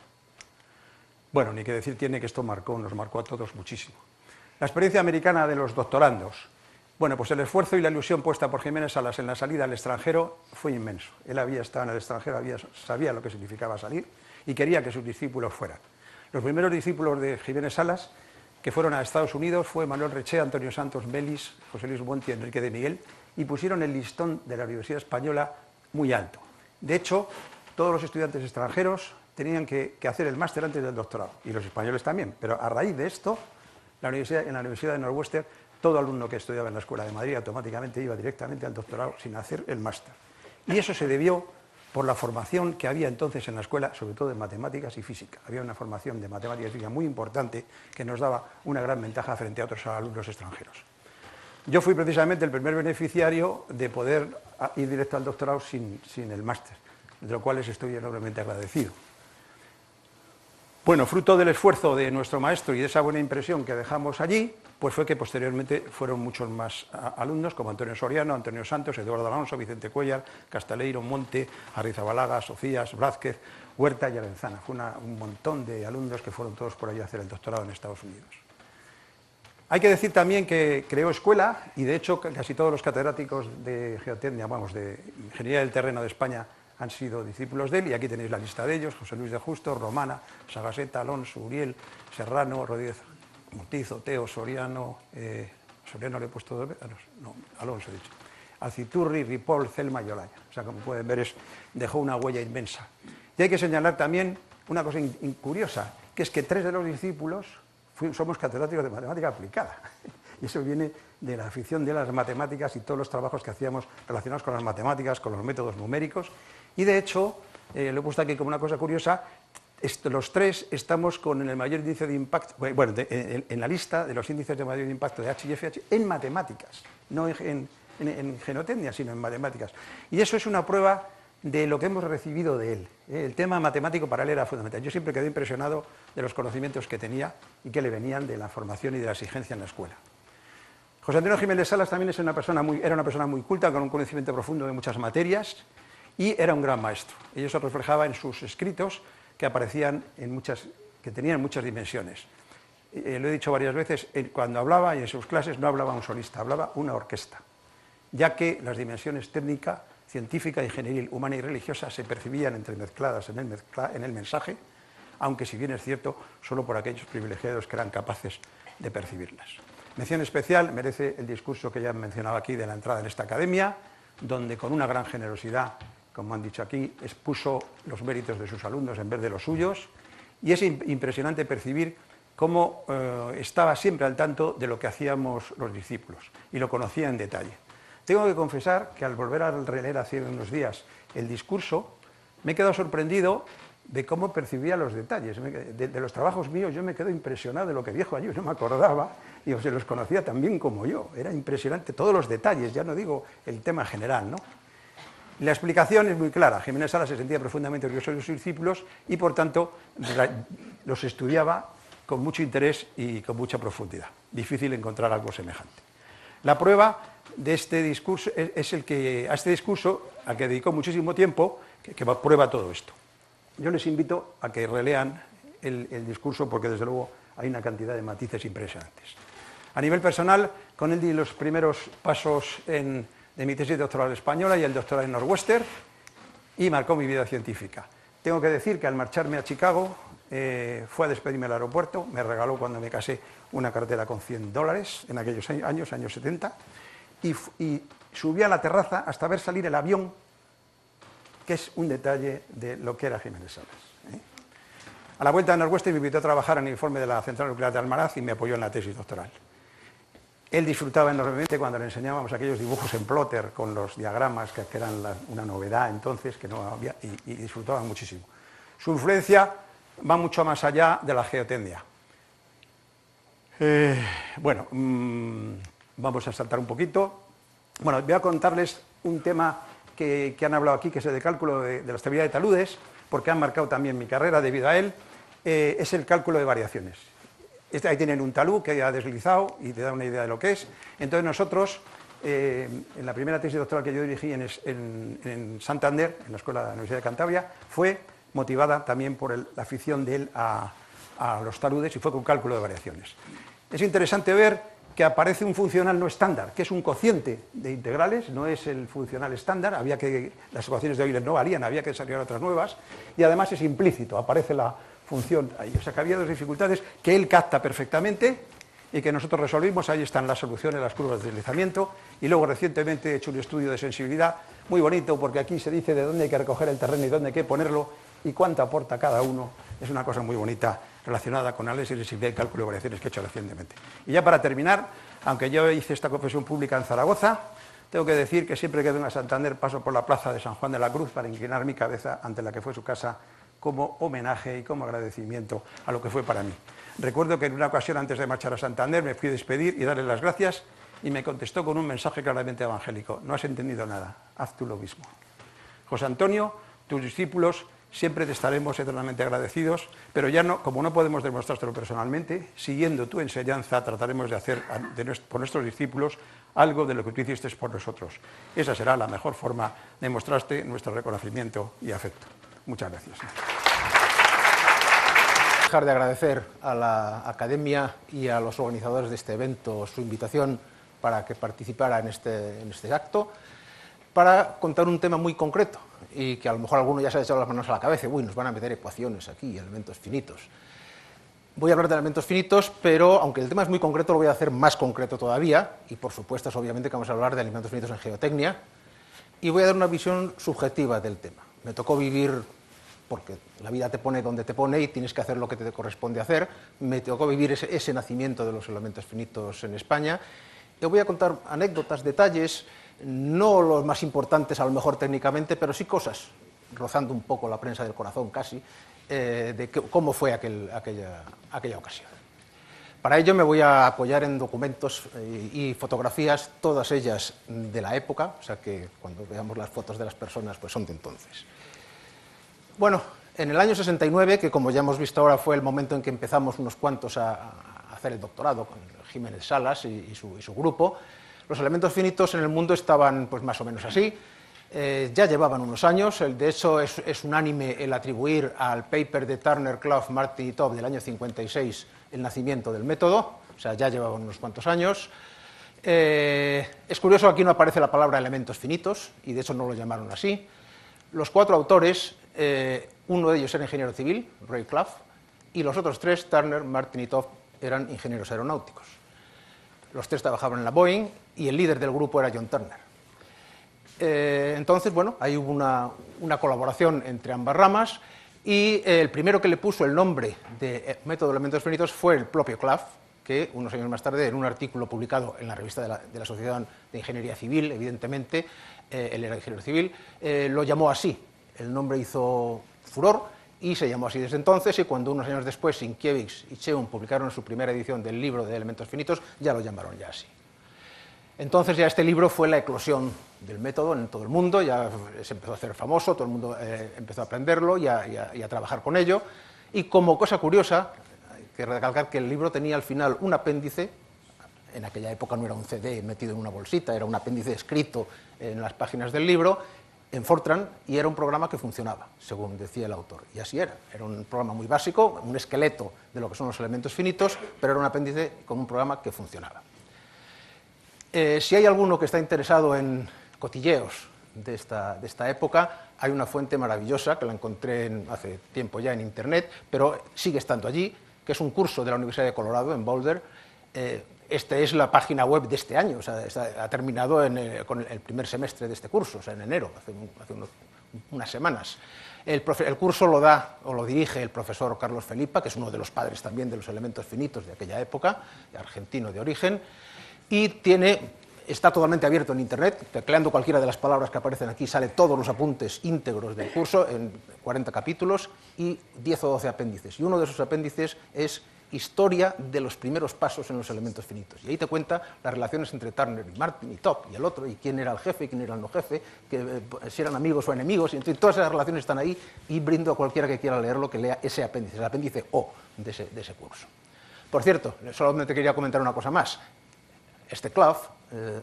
Bueno, ni que decir tiene que esto nos marcó a todos muchísimo. La experiencia americana de los doctorandos. Bueno, pues el esfuerzo y la ilusión puesta por Jiménez Salas en la salida al extranjero fue inmenso. Él había estado en el extranjero, sabía lo que significaba salir y quería que sus discípulos fueran. Los primeros discípulos de Jiménez Salas que fueron a Estados Unidos fue Manuel Rechea, Antonio Santos Belis, José Luis Monti y Enrique de Miguel, y pusieron el listón de la Universidad Española muy alto. De hecho, todos los estudiantes extranjeros tenían que hacer el máster antes del doctorado, y los españoles también, pero a raíz de esto, en la Universidad de Northwestern, todo alumno que estudiaba en la Escuela de Madrid automáticamente iba directamente al doctorado sin hacer el máster. Y eso se debió por la formación que había entonces en la escuela, sobre todo en matemáticas y física. Había una formación de matemáticas y física muy importante que nos daba una gran ventaja frente a otros alumnos extranjeros. Yo fui precisamente el primer beneficiario de poder ir directo al doctorado sin el máster, de lo cual les estoy enormemente agradecido. Bueno, fruto del esfuerzo de nuestro maestro y de esa buena impresión que dejamos allí, pues fue que posteriormente fueron muchos más alumnos, como Antonio Soriano, Antonio Santos, Eduardo Alonso, Vicente Cuellar, Casteleiro, Monte, Arrizabalaga, Sofías, Blázquez, Huerta y Arenzana. Fue un montón de alumnos que fueron todos por allí a hacer el doctorado en Estados Unidos. Hay que decir también que creó escuela, y de hecho casi todos los catedráticos de geotecnia, de Ingeniería del Terreno de España, han sido discípulos de él, y aquí tenéis la lista de ellos: José Luis de Justo, Romana, Sagaseta, Alonso, Uriel, Serrano, Rodríguez Montizo, Teo, Soriano, Soriano le he puesto dos veces, no, Alonso he dicho, Alciturri, Ripoll, Celma y Olaya. O sea, como pueden ver, dejó una huella inmensa. Y hay que señalar también una cosa curiosa, que es que 3 de los discípulos somos catedráticos de matemática aplicada. Y eso viene de la afición de las matemáticas y todos los trabajos que hacíamos relacionados con las matemáticas, con los métodos numéricos. Y de hecho, lo he puesto aquí como una cosa curiosa, los tres estamos con el mayor índice de impacto, bueno, en la lista de los índices de mayor impacto de H y FH en matemáticas, no en genotecnia, sino en matemáticas. Y eso es una prueba de lo que hemos recibido de él. El tema matemático para él era fundamental. Yo siempre quedé impresionado de los conocimientos que tenía y que le venían de la formación y de la exigencia en la escuela. José Antonio Jiménez Salas también era una persona muy culta, con un conocimiento profundo de muchas materias, y era un gran maestro. Ello se reflejaba en sus escritos, que aparecían que tenían muchas dimensiones. Lo he dicho varias veces, cuando hablaba y en sus clases no hablaba un solista, hablaba una orquesta, ya que las dimensiones técnica, científica, ingenieril, humana y religiosa se percibían entremezcladas en el mensaje, aunque si bien es cierto, solo por aquellos privilegiados que eran capaces de percibirlas. Mención especial merece el discurso que ya he mencionado aquí de la entrada en esta academia, donde con una gran generosidad, como han dicho aquí, expuso los méritos de sus alumnos en vez de los suyos, y es impresionante percibir cómo estaba siempre al tanto de lo que hacíamos los discípulos, y lo conocía en detalle. Tengo que confesar que al volver a releer hace unos días el discurso, me he quedado sorprendido de cómo percibía los detalles. De los trabajos míos yo me quedo impresionado de lo que dijo allí, no me acordaba, y se los conocía tan bien como yo. Era impresionante todos los detalles, ya no digo el tema general, ¿no? La explicación es muy clara. Jiménez Salas se sentía profundamente orgulloso de sus discípulos y, por tanto, los estudiaba con mucho interés y con mucha profundidad. Difícil encontrar algo semejante. La prueba de este discurso es a este discurso, al que dedicó muchísimo tiempo, que prueba todo esto. Yo les invito a que relean el discurso, porque desde luego hay una cantidad de matices impresionantes. A nivel personal, con él di los primeros pasos de mi tesis doctoral española y el doctoral en Northwestern, y marcó mi vida científica. Tengo que decir que al marcharme a Chicago, fue a despedirme al aeropuerto, me regaló cuando me casé una cartera con $100 en aquellos años 70, y subí a la terraza hasta ver salir el avión, que es un detalle de lo que era Jiménez Salas. A la vuelta de Northwestern me invitó a trabajar en el informe de la central nuclear de Almaraz y me apoyó en la tesis doctoral. Él disfrutaba enormemente cuando le enseñábamos aquellos dibujos en plotter con los diagramas, que eran una novedad entonces, que no había, y disfrutaba muchísimo. Su influencia va mucho más allá de la geotecnia. Bueno, vamos a saltar un poquito. Bueno, voy a contarles un tema que han hablado aquí, que es el de cálculo de la estabilidad de taludes, porque han marcado también mi carrera debido a él. Es el cálculo de variaciones. Ahí tienen un talud que ha deslizado y te da una idea de lo que es. Entonces nosotros, en la primera tesis doctoral que yo dirigí en Santander, en la Escuela de la Universidad de Cantabria, fue motivada también por la afición de él a los taludes, y fue con cálculo de variaciones. Es interesante ver que aparece un funcional no estándar, que es un cociente de integrales, no es el funcional estándar, las ecuaciones de Euler no valían, había que desarrollar otras nuevas, y además es implícito, aparece la función ahí. O sea que había dos dificultades que él capta perfectamente y que nosotros resolvimos. Ahí están las soluciones, las curvas de deslizamiento, y luego recientemente he hecho un estudio de sensibilidad muy bonito, porque aquí se dice de dónde hay que recoger el terreno y dónde hay que ponerlo y cuánto aporta cada uno. Es una cosa muy bonita relacionada con análisis de sensibilidad y cálculo de variaciones que he hecho recientemente. Y ya para terminar, aunque yo hice esta confesión pública en Zaragoza, tengo que decir que siempre que vengo a Santander paso por la plaza de San Juan de la Cruz para inclinar mi cabeza ante la que fue su casa, como homenaje y como agradecimiento a lo que fue para mí. Recuerdo que en una ocasión, antes de marchar a Santander, me fui a despedir y darle las gracias, y me contestó con un mensaje claramente evangélico: no has entendido nada, haz tú lo mismo. José Antonio, tus discípulos, siempre te estaremos eternamente agradecidos, pero ya no, como no podemos demostrártelo personalmente, siguiendo tu enseñanza, trataremos de hacer por nuestros discípulos algo de lo que tú hiciste por nosotros. Esa será la mejor forma de mostrarte nuestro reconocimiento y afecto. Muchas gracias. Dejar de agradecer a la Academia y a los organizadores de este evento su invitación para que participara en este acto, para contar un tema muy concreto, y que a lo mejor alguno ya se ha echado las manos a la cabeza: uy, nos van a meter ecuaciones aquí, elementos finitos. Voy a hablar de elementos finitos, pero aunque el tema es muy concreto, lo voy a hacer más concreto todavía, y por supuesto es obviamente que vamos a hablar de elementos finitos en geotecnia, y voy a dar una visión subjetiva del tema. Me tocó vivir, porque la vida te pone donde te pone y tienes que hacer lo que te corresponde hacer, me tocó vivir ese nacimiento de los elementos finitos en España. Yo voy a contar anécdotas, detalles, no los más importantes a lo mejor técnicamente, pero sí cosas rozando un poco la prensa del corazón casi, de cómo fue aquella ocasión. Para ello me voy a apoyar en documentos y fotografías, todas ellas de la época, o sea que cuando veamos las fotos de las personas pues son de entonces. Bueno, en el año 69, que como ya hemos visto ahora fue el momento en que empezamos unos cuantos a hacer el doctorado con Jiménez Salas y su grupo, los elementos finitos en el mundo estaban pues más o menos así. Ya llevaban unos años, de hecho es unánime el atribuir al paper de Turner, Clough, Martin y Top del año 56 el nacimiento del método, o sea, ya llevaban unos cuantos años. Es curioso, aquí no aparece la palabra elementos finitos, y de hecho no lo llamaron así. Los 4 autores, uno de ellos era ingeniero civil, Ray Clough, y los otros 3, Turner, Martin y Top, eran ingenieros aeronáuticos. Los 3 trabajaban en la Boeing, y el líder del grupo era John Turner. Entonces, bueno, ahí hubo una colaboración entre ambas ramas, y el primero que le puso el nombre de método de elementos finitos fue el propio Clough, que unos años más tarde, en un artículo publicado en la revista de la Sociedad de Ingeniería Civil, evidentemente, él era ingeniero civil, lo llamó así. El nombre hizo furor y se llamó así desde entonces, y cuando unos años después Sienkiewicz y Cheung publicaron su primera edición del libro de elementos finitos, ya lo llamaron ya así. Entonces ya este libro fue la eclosión del método en todo el mundo, ya se empezó a hacer famoso, todo el mundo empezó a aprenderlo y a trabajar con ello. Y como cosa curiosa, hay que recalcar que el libro tenía al final un apéndice, en aquella época no era un CD metido en una bolsita, era un apéndice escrito en las páginas del libro, en Fortran, y era un programa que funcionaba, según decía el autor. Y así era un programa muy básico, un esqueleto de lo que son los elementos finitos, pero era un apéndice con un programa que funcionaba. Si hay alguno que está interesado en cotilleos de esta época, hay una fuente maravillosa que la encontré hace tiempo ya en Internet, pero sigue estando allí, que es un curso de la Universidad de Colorado, en Boulder. Esta es la página web de este año, o sea, ha terminado con el primer semestre de este curso, o sea, en enero, hace unas semanas. El curso lo da o lo dirige el profesor Carlos Felipa, que es uno de los padres también de los elementos finitos de aquella época, argentino de origen, y está totalmente abierto en Internet. Tecleando cualquiera de las palabras que aparecen aquí sale todos los apuntes íntegros del curso en 40 capítulos y 10 o 12 apéndices. Y uno de esos apéndices es historia de los primeros pasos en los elementos finitos. Y ahí te cuenta las relaciones entre Turner y Martin y Top y el otro, y quién era el jefe y quién era el no jefe, si eran amigos o enemigos, y entonces todas esas relaciones están ahí, y brindo a cualquiera que quiera leerlo que lea ese apéndice, el apéndice O de ese curso. Por cierto, solamente quería comentar una cosa más. Este Clough,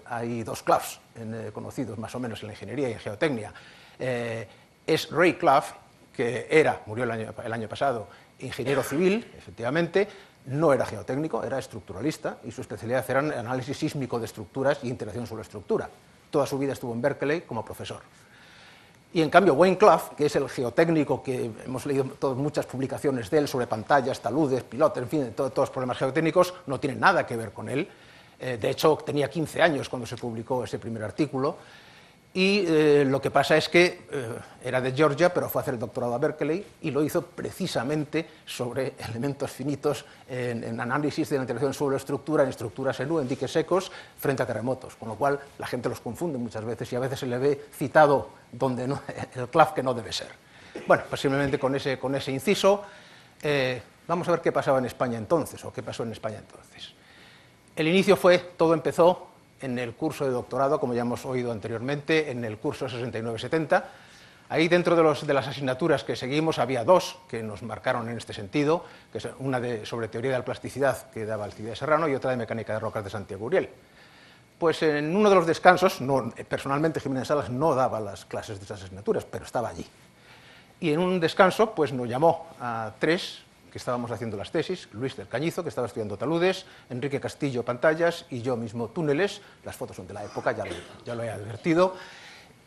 hay 2 Cloughs conocidos más o menos en la ingeniería y en geotecnia. Es Ray Clough, que murió el año pasado, ingeniero civil, efectivamente, no era geotécnico, era estructuralista, y su especialidad era análisis sísmico de estructuras y interacción sobre estructura. Toda su vida estuvo en Berkeley como profesor. Y en cambio Wayne Clough, que es el geotécnico que hemos leído muchas publicaciones de él sobre pantallas, taludes, pilotes, en fin, todos los problemas geotécnicos, no tienen nada que ver con él. De hecho, tenía 15 años cuando se publicó ese primer artículo, y lo que pasa es que era de Georgia, pero fue a hacer el doctorado a Berkeley, y lo hizo precisamente sobre elementos finitos en análisis de la interacción suelo-estructura, en estructuras en U, en diques secos, frente a terremotos, con lo cual la gente los confunde muchas veces, y a veces se le ve citado donde no, el Clough que no debe ser. Bueno, pues simplemente con ese inciso, vamos a ver qué pasaba en España entonces, o qué pasó en España entonces. El inicio todo empezó en el curso de doctorado, como ya hemos oído anteriormente, en el curso 69-70. Ahí dentro de las asignaturas que seguimos había 2 que nos marcaron en este sentido, que es una sobre teoría de la plasticidad que daba Alcibiades Serrano y otra de mecánica de rocas de Santiago Uriel. Pues en uno de los descansos, personalmente Jiménez Salas no daba las clases de esas asignaturas, pero estaba allí. Y en un descanso pues nos llamó a 3 que estábamos haciendo las tesis, Luis del Cañizo, que estaba estudiando taludes, Enrique Castillo, pantallas, y yo mismo túneles. Las fotos son de la época, ya lo he advertido.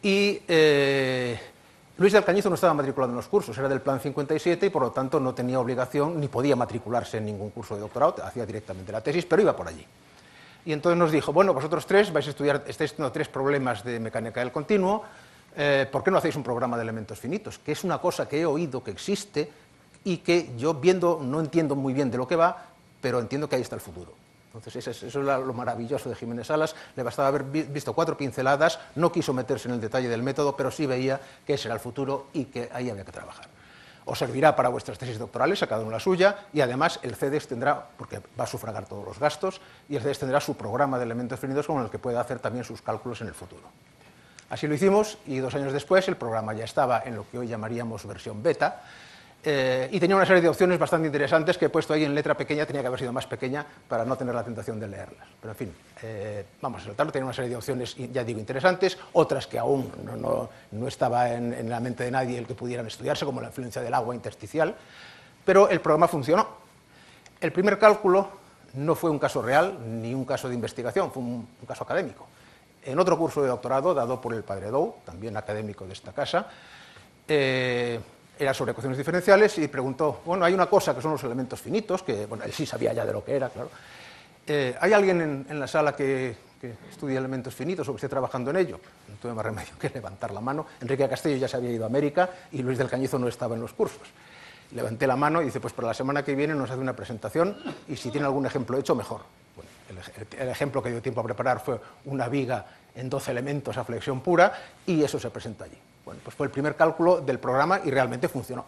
Y Luis del Cañizo no estaba matriculado en los cursos, era del Plan 57 y por lo tanto no tenía obligación ni podía matricularse en ningún curso de doctorado, hacía directamente la tesis, pero iba por allí. Y entonces nos dijo, bueno, vosotros 3 vais a estudiar, estáis estudiando 3 problemas de mecánica del continuo, ¿por qué no hacéis un programa de elementos finitos? Que es una cosa que he oído que existe y que yo viendo no entiendo muy bien de lo que va, pero entiendo que ahí está el futuro. Entonces, eso es lo maravilloso de Jiménez Salas. Le bastaba haber visto 4 pinceladas, no quiso meterse en el detalle del método, pero sí veía que ese era el futuro y que ahí había que trabajar. Os servirá para vuestras tesis doctorales, a cada uno la suya, y además el CEDEX tendrá, porque va a sufragar todos los gastos, y el CEDEX tendrá su programa de elementos finitos con el que pueda hacer también sus cálculos en el futuro. Así lo hicimos, y 2 años después el programa ya estaba en lo que hoy llamaríamos versión beta, y tenía una serie de opciones bastante interesantes que he puesto ahí en letra pequeña, tenía que haber sido más pequeña para no tener la tentación de leerlas. Pero en fin, vamos a saltarlo, tenía una serie de opciones, ya digo, interesantes, otras que aún no estaba en la mente de nadie el que pudieran estudiarse, como la influencia del agua intersticial, pero el programa funcionó. El primer cálculo no fue un caso real ni un caso de investigación, fue un caso académico. En otro curso de doctorado, dado por el padre Dou, también académico de esta casa, era sobre ecuaciones diferenciales y preguntó, bueno, hay una cosa que son los elementos finitos, que bueno, él sí sabía ya de lo que era, claro. ¿Hay alguien en la sala que estudie elementos finitos o que esté trabajando en ello? No tuve más remedio que levantar la mano. Enrique Castillo ya se había ido a América y Luis del Cañizo no estaba en los cursos. Levanté la mano y dice, pues para la semana que viene nos hace una presentación y si tiene algún ejemplo hecho, mejor. Bueno, el ejemplo que dio tiempo a preparar fue una viga en 12 elementos a flexión pura y eso se presentó allí. Bueno, pues fue el primer cálculo del programa y realmente funcionó.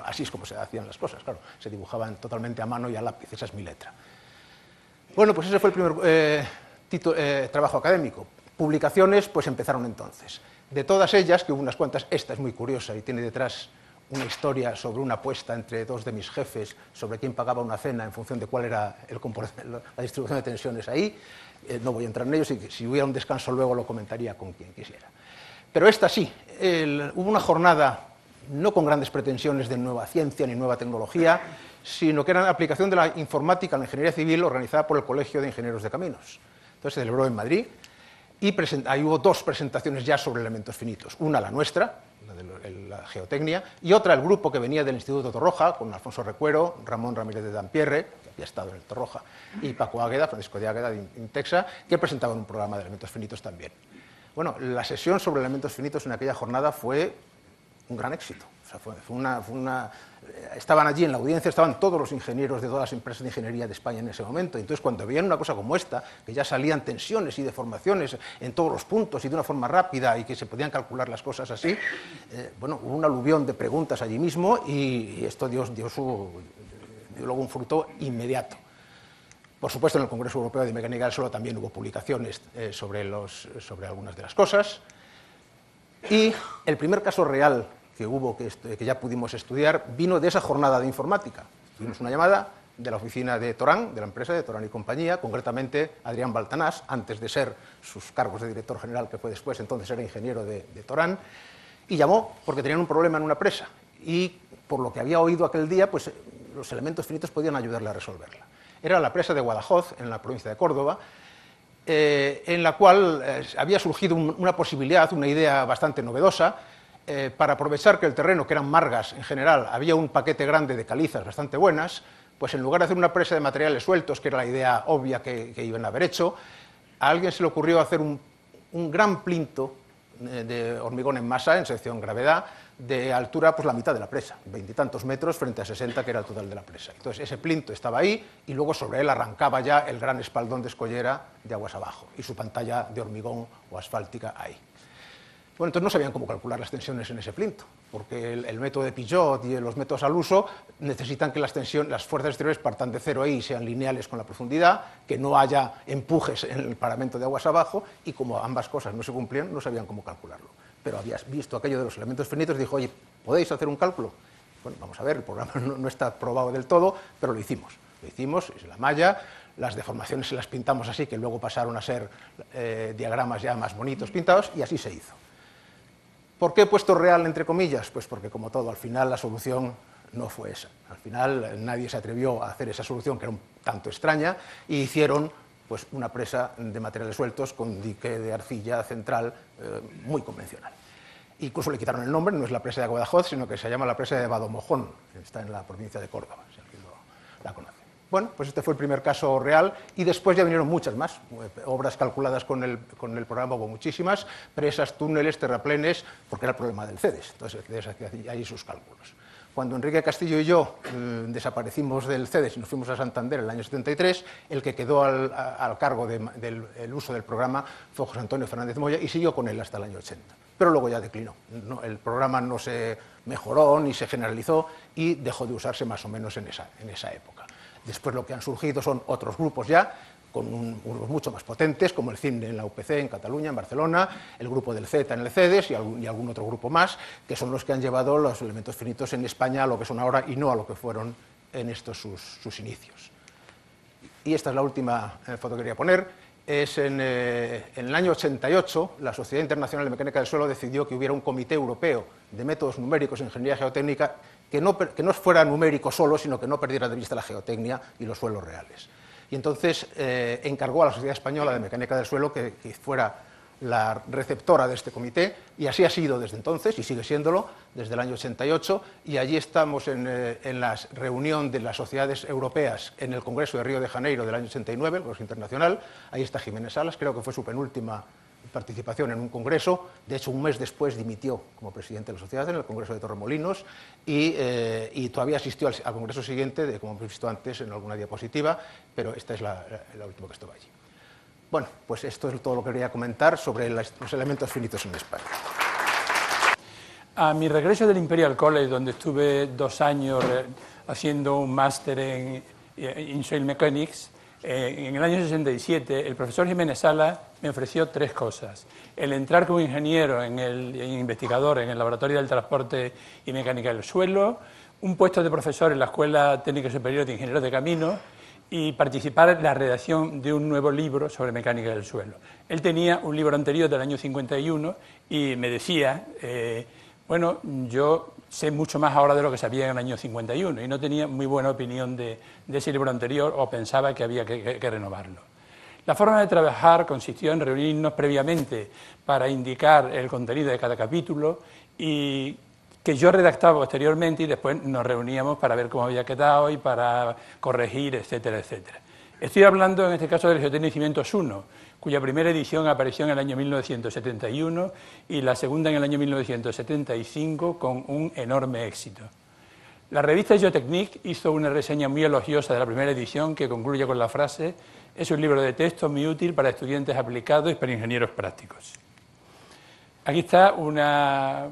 Así es como se hacían las cosas, claro. Se dibujaban totalmente a mano y a lápiz, esa es mi letra. Bueno, pues ese fue el primer trabajo académico. Publicaciones, pues empezaron entonces. De todas ellas, que hubo unas cuantas, esta es muy curiosa y tiene detrás una historia sobre una apuesta entre 2 de mis jefes sobre quién pagaba una cena en función de cuál era la distribución de tensiones ahí. No voy a entrar en ello, si hubiera un descanso luego lo comentaría con quien quisiera. Pero esta sí, hubo una jornada no con grandes pretensiones de nueva ciencia ni nueva tecnología, sino que era la aplicación de la informática a la ingeniería civil organizada por el Colegio de Ingenieros de Caminos. Entonces se celebró en Madrid y ahí hubo 2 presentaciones ya sobre elementos finitos. Una la nuestra, la geotecnia, y otra el grupo que venía del Instituto Torroja, con Alfonso Recuero, Ramón Ramírez de Dampierre, que había estado en el Torroja, y Paco Águeda, Francisco de Águeda de Intexa, que presentaban un programa de elementos finitos también. Bueno, la sesión sobre elementos finitos en aquella jornada fue un gran éxito. O sea, estaban allí en la audiencia, estaban todos los ingenieros de todas las empresas de ingeniería de España en ese momento. Entonces, cuando veían una cosa como esta, que ya salían tensiones y deformaciones en todos los puntos y de una forma rápida y que se podían calcular las cosas así, bueno, hubo un aluvión de preguntas allí mismo y esto dio luego un fruto inmediato. Por supuesto, en el Congreso Europeo de Mecánica del Suelo también hubo publicaciones sobre algunas de las cosas. Y el primer caso real que hubo, que ya pudimos estudiar, vino de esa jornada de informática. Tuvimos una llamada de la oficina de Torán, de la empresa de Torán y compañía, concretamente Adrián Baltanás, antes de ser sus cargos de director general, que fue después, entonces era ingeniero de Torán, y llamó porque tenían un problema en una presa. Y por lo que había oído aquel día, pues los elementos finitos podían ayudarle a resolverla. Era la presa de Guadajoz, en la provincia de Córdoba, en la cual había surgido una posibilidad, una idea bastante novedosa, para aprovechar que el terreno, que eran margas en general, había un paquete grande de calizas bastante buenas, pues en lugar de hacer una presa de materiales sueltos, que era la idea obvia que iban a haber hecho, a alguien se le ocurrió hacer un gran plinto de hormigón en masa, en sección gravedad, de altura pues la mitad de la presa, 20 y tantos metros frente a 60, que era el total de la presa. Entonces ese plinto estaba ahí y luego sobre él arrancaba ya el gran espaldón de escollera de aguas abajo y su pantalla de hormigón o asfáltica ahí. Bueno, entonces no sabían cómo calcular las tensiones en ese plinto, porque el método de Pijot y los métodos al uso necesitan que las fuerzas exteriores partan de cero ahí y sean lineales con la profundidad, que no haya empujes en el paramento de aguas abajo, y como ambas cosas no se cumplían, no sabían cómo calcularlo. Pero habías visto aquello de los elementos finitos y dijo, oye, ¿podéis hacer un cálculo? Bueno, vamos a ver, el programa no está probado del todo, pero lo hicimos. Lo hicimos, es la malla, las deformaciones se las pintamos así, que luego pasaron a ser diagramas ya más bonitos pintados, y así se hizo. ¿Por qué he puesto real entre comillas? Pues porque, como todo, al final la solución no fue esa. Al final nadie se atrevió a hacer esa solución, que era un tanto extraña, y hicieron pues, una presa de materiales sueltos con dique de arcilla central muy convencional. Incluso le quitaron el nombre, no es la presa de Guadajoz, sino que se llama la presa de Badomojón, que está en la provincia de Córdoba, si alguien la conoce. Bueno, pues este fue el primer caso real, y después ya vinieron muchas más, obras calculadas con el programa, hubo muchísimas, presas, túneles, terraplenes, porque era el problema del CEDES, entonces el CEDES hacía ahí sus cálculos. cuando Enrique Castillo y yo desaparecimos del CEDES y nos fuimos a Santander en el año 73, el que quedó al cargo del uso del programa fue José Antonio Fernández Moya y siguió con él hasta el año 80. Pero luego ya declinó. El programa no se mejoró ni se generalizó y dejó de usarse más o menos en esa época. Después lo que han surgido son otros grupos ya, con unos mucho más potentes, como el CIMNE en la UPC en Cataluña, en Barcelona, el grupo del Z en el CEDES y algún otro grupo más, que son los que han llevado los elementos finitos en España a lo que son ahora y no a lo que fueron en estos sus inicios. Y esta es la última foto que quería poner. En el año 88, la Sociedad Internacional de Mecánica del Suelo decidió que hubiera un comité europeo de métodos numéricos en ingeniería geotécnica que no fuera numérico solo, sino que no perdiera de vista la geotecnia y los suelos reales. Y entonces encargó a la Sociedad Española de Mecánica del Suelo que fuera la receptora de este comité, y así ha sido desde entonces, y sigue siéndolo, desde el año 88, y allí estamos en la reunión de las sociedades europeas en el Congreso de Río de Janeiro del año 89, el Congreso Internacional. Ahí está Jiménez Salas, creo que fue su penúltima participación en un congreso. De hecho, un mes después dimitió como presidente de la sociedad en el Congreso de Torremolinos y todavía asistió al congreso siguiente, como hemos visto antes en alguna diapositiva, pero esta es la última que estuvo allí. Bueno, pues esto es todo lo que quería comentar sobre los elementos finitos en España. A mi regreso del Imperial College, donde estuve 2 años haciendo un máster en Soil Mechanics, en el año 67, el profesor Jiménez Salas me ofreció 3 cosas. El entrar como ingeniero, investigador en el Laboratorio del Transporte y Mecánica del Suelo, un puesto de profesor en la Escuela Técnica Superior de Ingenieros de Caminos y participar en la redacción de un nuevo libro sobre mecánica del suelo. Él tenía un libro anterior del año 51 y me decía, bueno, yo sé mucho más ahora de lo que sabía en el año 51 y no tenía muy buena opinión de ese libro anterior o pensaba que había que renovarlo. La forma de trabajar consistió en reunirnos previamente para indicar el contenido de cada capítulo y que yo redactaba posteriormente y después nos reuníamos para ver cómo había quedado y para corregir, etcétera, etcétera. Estoy hablando en este caso del Geotecnia Cimientos 1, cuya primera edición apareció en el año 1971 y la segunda en el año 1975 con un enorme éxito. La revista Geotechnique hizo una reseña muy elogiosa de la primera edición que concluye con la frase: es un libro de texto muy útil para estudiantes aplicados y para ingenieros prácticos. Aquí está una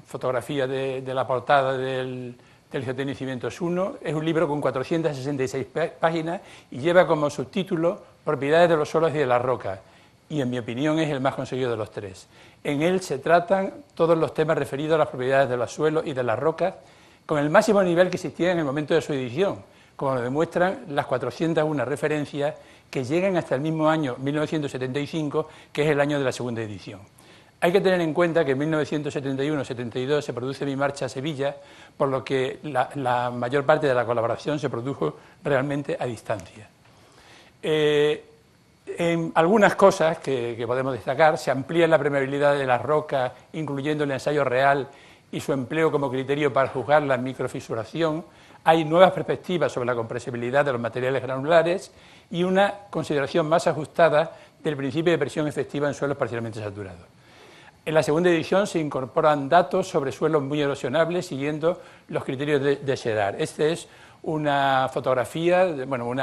fotografía de la portada del Geotecnia Cimientos 1. Es un libro con 466 páginas y lleva como subtítulo Propiedades de los suelos y de las rocas, y en mi opinión es el más conseguido de los 3. En él se tratan todos los temas referidos a las propiedades de los suelos y de las rocas con el máximo nivel que existía en el momento de su edición, como lo demuestran las 401 referencias que llegan hasta el mismo año 1975, que es el año de la segunda edición. Hay que tener en cuenta que en 1971-72 se produce mi marcha a Sevilla, por lo que la mayor parte de la colaboración se produjo realmente a distancia. En algunas cosas que podemos destacar, se amplía la permeabilidad de las rocas, incluyendo el ensayo real y su empleo como criterio para juzgar la microfisuración. Hay nuevas perspectivas sobre la compresibilidad de los materiales granulares y una consideración más ajustada del principio de presión efectiva en suelos parcialmente saturados. En la segunda edición se incorporan datos sobre suelos muy erosionables siguiendo los criterios de Shedar. Esta es una fotografía,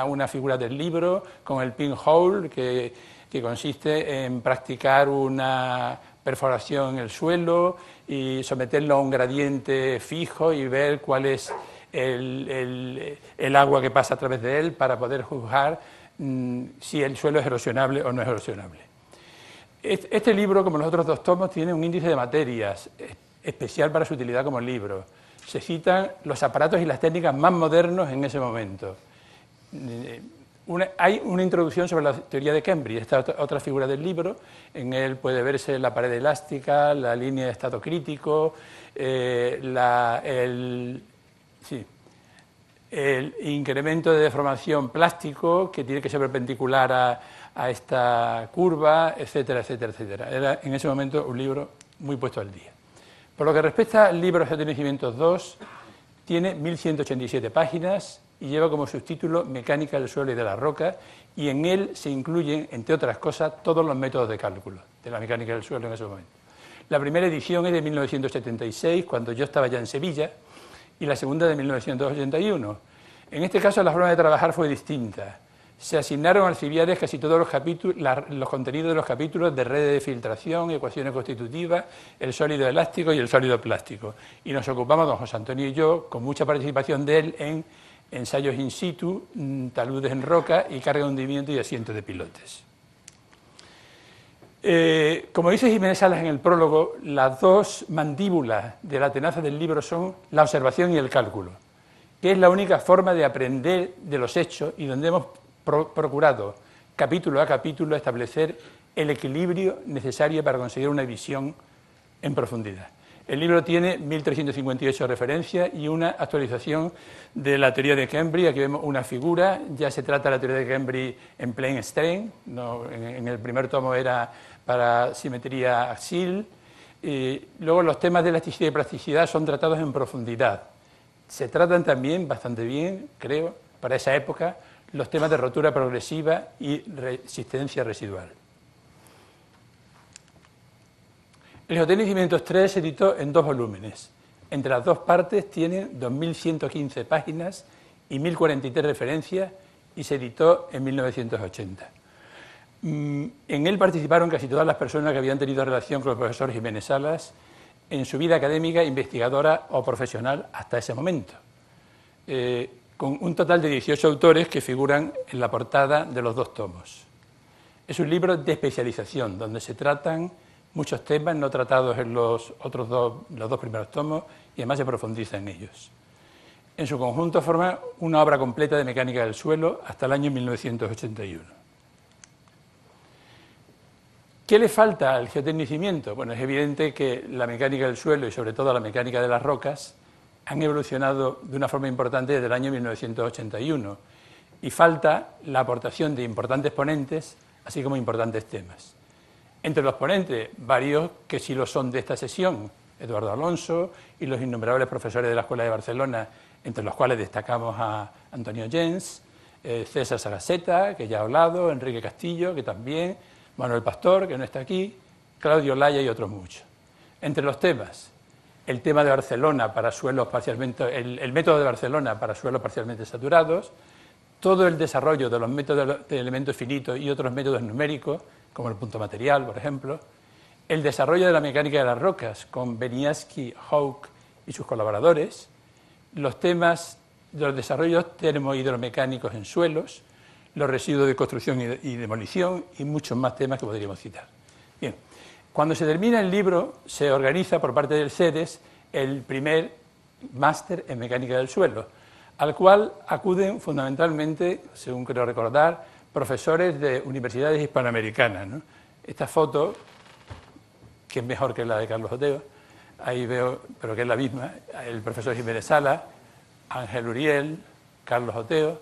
una figura del libro con el pinhole que consiste en practicar una perforación en el suelo y someterlo a un gradiente fijo y ver cuál es el agua que pasa a través de él para poder juzgar si el suelo es erosionable o no es erosionable. Este libro, como los otros 2 tomos, tiene un índice de materias especial para su utilidad como libro. Se citan los aparatos y las técnicas más modernos en ese momento. Hay una introducción sobre la teoría de Cambridge, esta otra figura del libro. En él puede verse la pared elástica, la línea de estado crítico, el incremento de deformación plástico que tiene que ser perpendicular a esta curva, etcétera, etcétera, etcétera. Era en ese momento un libro muy puesto al día. Por lo que respecta al libro Geotecnia Cimientos 2, tiene 1187 páginas y lleva como subtítulo Mecánica del suelo y de la roca, y en él se incluyen, entre otras cosas, todos los métodos de cálculo de la mecánica del suelo en ese momento. La primera edición es de 1976, cuando yo estaba ya en Sevilla, y la segunda de 1981. En este caso la forma de trabajar fue distinta. Se asignaron a Alcibiades casi todos los contenidos de los capítulos de redes de filtración, ecuaciones constitutivas, el sólido elástico y el sólido plástico. Y nos ocupamos, don José Antonio y yo, con mucha participación de él en ensayos in situ, taludes en roca y carga de hundimiento y asientos de pilotes. Como dice Jiménez Salas en el prólogo, las dos mandíbulas de la tenaza del libro son la observación y el cálculo, que es la única forma de aprender de los hechos y donde hemos procurado, capítulo a capítulo, establecer el equilibrio necesario para conseguir una visión en profundidad. El libro tiene 1.358 referencias y una actualización de la teoría de Cambridge. Aquí vemos una figura, ya se trata de la teoría de Cambridge en plane strain, no, en el primer tomo era para simetría axial. Luego los temas de elasticidad y plasticidad son tratados en profundidad. Se tratan también bastante bien, creo, para esa época, los temas de rotura progresiva y resistencia residual. El Geotécnica de Cimientos 3 se editó en 2 volúmenes. Entre las dos partes tienen 2.115 páginas y 1.043 referencias y se editó en 1980. En él participaron casi todas las personas que habían tenido relación con el profesor Jiménez Salas en su vida académica, investigadora o profesional hasta ese momento, con un total de 18 autores que figuran en la portada de los 2 tomos. Es un libro de especialización, donde se tratan muchos temas no tratados en los dos primeros tomos y además se profundiza en ellos. En su conjunto forma una obra completa de mecánica del suelo hasta el año 1981. ¿Qué le falta al geotecnicimiento? Bueno, es evidente que la mecánica del suelo y sobre todo la mecánica de las rocas han evolucionado de una forma importante desde el año 1981 y falta la aportación de importantes ponentes, así como importantes temas. Entre los ponentes, varios que sí lo son de esta sesión, Eduardo Alonso y los innumerables profesores de la Escuela de Barcelona, entre los cuales destacamos a Antonio Gens, César Sagaceta, que ya ha hablado, Enrique Castillo, que también, Manuel Pastor, que no está aquí, Claudio Laya y otros muchos. Entre los temas, el tema de Barcelona para suelos parcialmente, el método de Barcelona para suelos parcialmente saturados, todo el desarrollo de los métodos de elementos finitos y otros métodos numéricos, como el punto material, por ejemplo, el desarrollo de la mecánica de las rocas con Beniaski, Hauck y sus colaboradores, los temas de los desarrollos termohidromecánicos en suelos, los residuos de construcción y demolición y muchos más temas que podríamos citar. Bien, cuando se termina el libro, se organiza por parte del CEDES el primer máster en mecánica del suelo, al cual acuden fundamentalmente, según creo recordar, profesores de universidades hispanoamericanas, ¿no? Esta foto, que es mejor que la de Carlos Oteo, ahí veo, pero que es la misma, el profesor Jiménez Salas, Ángel Uriel, Carlos Oteo,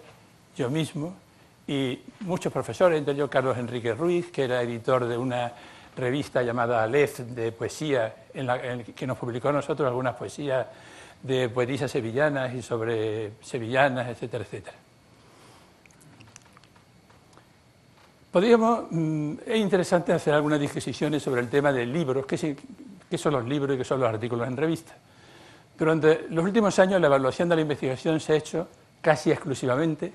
yo mismo, y muchos profesores, entre ellos Carlos Enrique Ruiz, que era editor de una revista llamada Aleph de poesía, que nos publicó a nosotros algunas poesías de poetisas sevillanas y sobre sevillanas, etcétera, etcétera. Es interesante hacer algunas disquisiciones sobre el tema de libros, qué son los libros y qué son los artículos en revistas. Durante los últimos años la evaluación de la investigación se ha hecho casi exclusivamente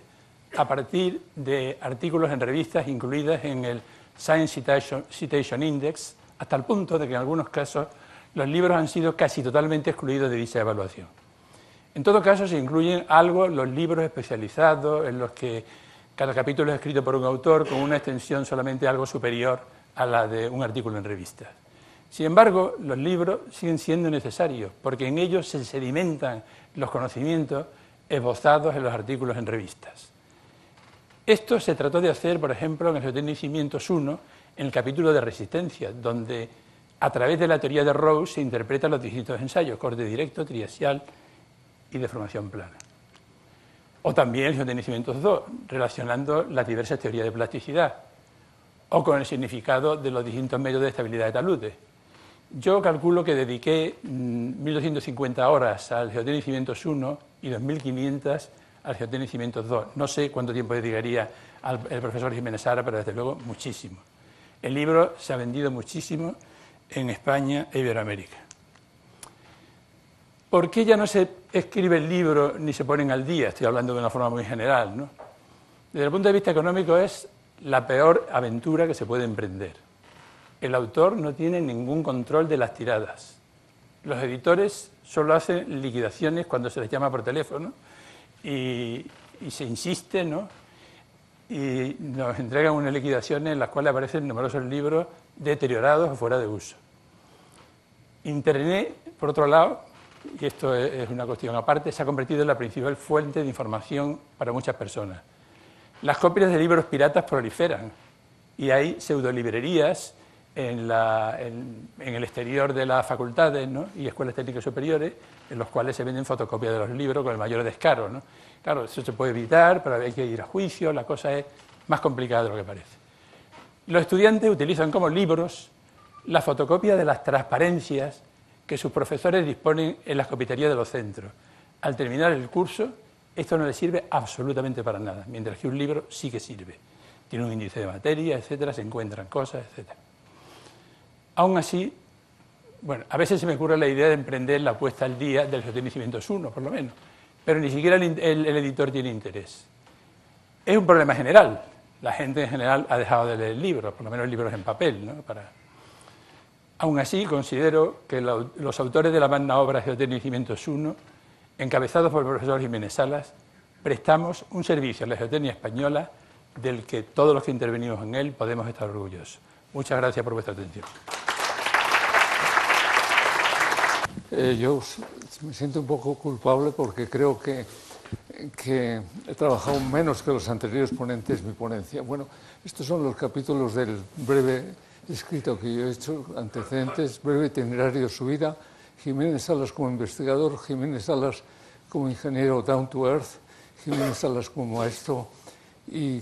a partir de artículos en revistas incluidas en el Science Citation Index, hasta el punto de que en algunos casos los libros han sido casi totalmente excluidos de dicha evaluación. En todo caso se incluyen algo los libros especializados en los que cada capítulo es escrito por un autor con una extensión solamente algo superior a la de un artículo en revistas. Sin embargo, los libros siguen siendo necesarios porque en ellos se sedimentan los conocimientos esbozados en los artículos en revistas. Esto se trató de hacer, por ejemplo, en el Geotécnica de Cimientos 1, en el capítulo de resistencia, donde a través de la teoría de Rose se interpretan los distintos ensayos, corte directo, triaxial y deformación plana. O también el Geotécnica de Cimientos 2, relacionando las diversas teorías de plasticidad, o con el significado de los distintos métodos de estabilidad de taludes. Yo calculo que dediqué 1.250 horas al Geotécnica de Cimientos 1 y 2.500 al Geotécnica de Cimientos 2. No sé cuánto tiempo dedicaría el profesor Jiménez Salas, pero desde luego muchísimo. El libro se ha vendido muchísimo en España e Iberoamérica. ¿Por qué ya no se escribe el libro ni se ponen al día? Estoy hablando de una forma muy general, ¿no? Desde el punto de vista económico es la peor aventura que se puede emprender. El autor no tiene ningún control de las tiradas. Los editores solo hacen liquidaciones cuando se les llama por teléfono y se insiste, ¿no? Y nos entregan unas liquidaciones en las cuales aparecen numerosos libros deteriorados o fuera de uso. Internet, por otro lado, y esto es una cuestión aparte, se ha convertido en la principal fuente de información para muchas personas. Las copias de libros piratas proliferan y hay pseudolibrerías en el exterior de las facultades, ¿no? Y escuelas técnicas superiores, en los cuales se venden fotocopias de los libros con el mayor descaro, ¿no? Claro, eso se puede evitar, pero hay que ir a juicio, la cosa es más complicada de lo que parece. Los estudiantes utilizan como libros la fotocopia de las transparencias que sus profesores disponen en las copiterías de los centros. Al terminar el curso, esto no les sirve absolutamente para nada, mientras que un libro sí que sirve. Tiene un índice de materia, etcétera, se encuentran cosas, etcétera. Aún así, bueno, a veces se me ocurre la idea de emprender la puesta al día del Geotecnia Cimientos 1, por lo menos, pero ni siquiera el editor tiene interés. Es un problema general. La gente en general ha dejado de leer libros, por lo menos libros en papel, ¿no? Aún así, considero que los autores de la magna obra Geotecnia Cimientos 1, encabezados por el profesor Jiménez Salas, prestamos un servicio a la geotecnia española del que todos los que intervenimos en él podemos estar orgullosos. Muchas gracias por vuestra atención. Yo me siento un poco culpable porque creo que he trabajado menos que los anteriores ponentes mi ponencia. Bueno, estos son los capítulos del breve escrito que yo he hecho, antecedentes, breve itinerario de su vida, Jiménez Salas como investigador, Jiménez Salas como ingeniero down to earth, Jiménez Salas como maestro y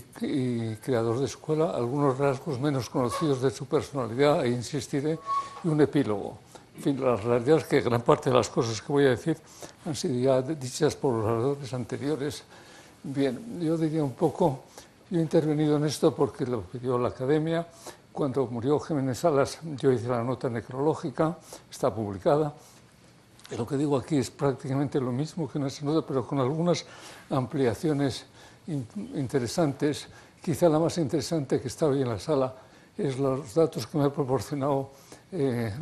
creador de escuela, algunos rasgos menos conocidos de su personalidad, e insistiré, y un epílogo. En fin, la realidad es que gran parte de las cosas que voy a decir han sido ya dichas por los oradores anteriores. Bien, yo diría un poco, yo he intervenido en esto porque lo pidió la Academia. Cuando murió Jiménez Salas, yo hice la nota necrológica, está publicada. Y lo que digo aquí es prácticamente lo mismo que en esa nota, pero con algunas ampliaciones interesantes. Quizá la más interesante que está hoy en la sala es los datos que me ha proporcionado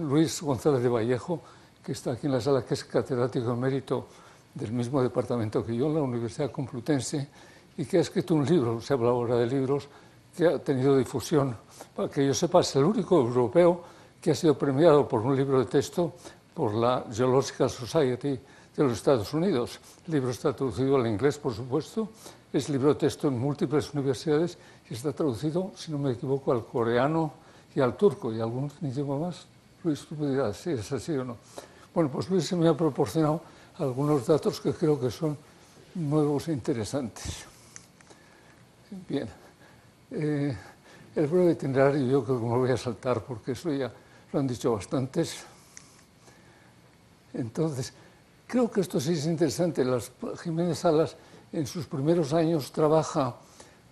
Luis González de Vallejo, que está aquí en la sala, que es catedrático emérito del mismo departamento que yo en la Universidad Complutense y que ha escrito un libro, se habla ahora de libros, que ha tenido difusión. Para que yo sepa, es el único europeo que ha sido premiado por un libro de texto por la Geological Society de los Estados Unidos. El libro está traducido al inglés, por supuesto, es libro de texto en múltiples universidades y está traducido, si no me equivoco, al coreano y al turco y algún idioma más. Luis, tú me dirás si es así o no. Bueno, pues Luis se me ha proporcionado algunos datos que creo que son nuevos e interesantes. Bien. El breve itinerario yo creo que me voy a saltar porque eso ya lo han dicho bastantes. Entonces, creo que esto sí es interesante. Jiménez Salas en sus primeros años trabaja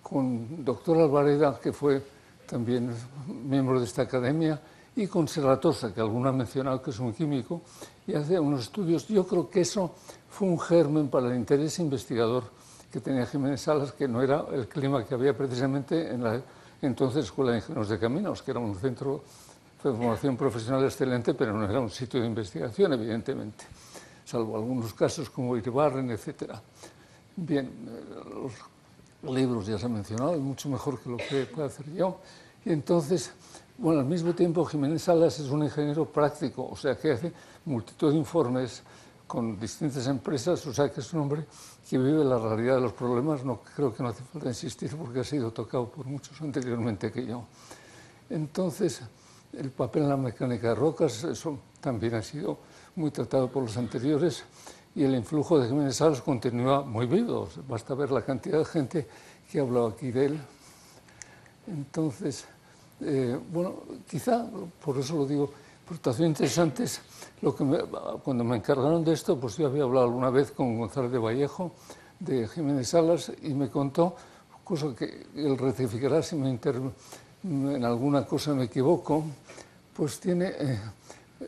con doctor Alvareda, que fue también miembro de esta academia, y con Serratosa, que alguno ha mencionado que es un químico, y hace unos estudios. Yo creo que eso fue un germen para el interés investigador que tenía Jiménez Salas, que no era el clima que había precisamente en la entonces Escuela de Ingenieros de Caminos, que era un centro de formación profesional excelente, pero no era un sitio de investigación, evidentemente, salvo algunos casos como Iribarren, etc. Bien, los libros ya se han mencionado, es mucho mejor que lo que puedo hacer yo. Y entonces, bueno, al mismo tiempo Jiménez Salas es un ingeniero práctico, o sea, que hace multitud de informes con distintas empresas, o sea, que es un hombre que vive la realidad de los problemas. No creo que no hace falta insistir porque ha sido tocado por muchos anteriormente que yo. Entonces, el papel en la mecánica de rocas, eso también ha sido muy tratado por los anteriores, y el influjo de Jiménez Salas continúa muy vivo. Basta ver la cantidad de gente que ha hablado aquí de él. Entonces, bueno, quizá, por eso lo digo, aportaciones interesantes. Cuando me encargaron de esto, pues yo había hablado alguna vez con González de Vallejo, de Jiménez Salas, y me contó, cosa que él rectificará si en alguna cosa me equivoco, pues tiene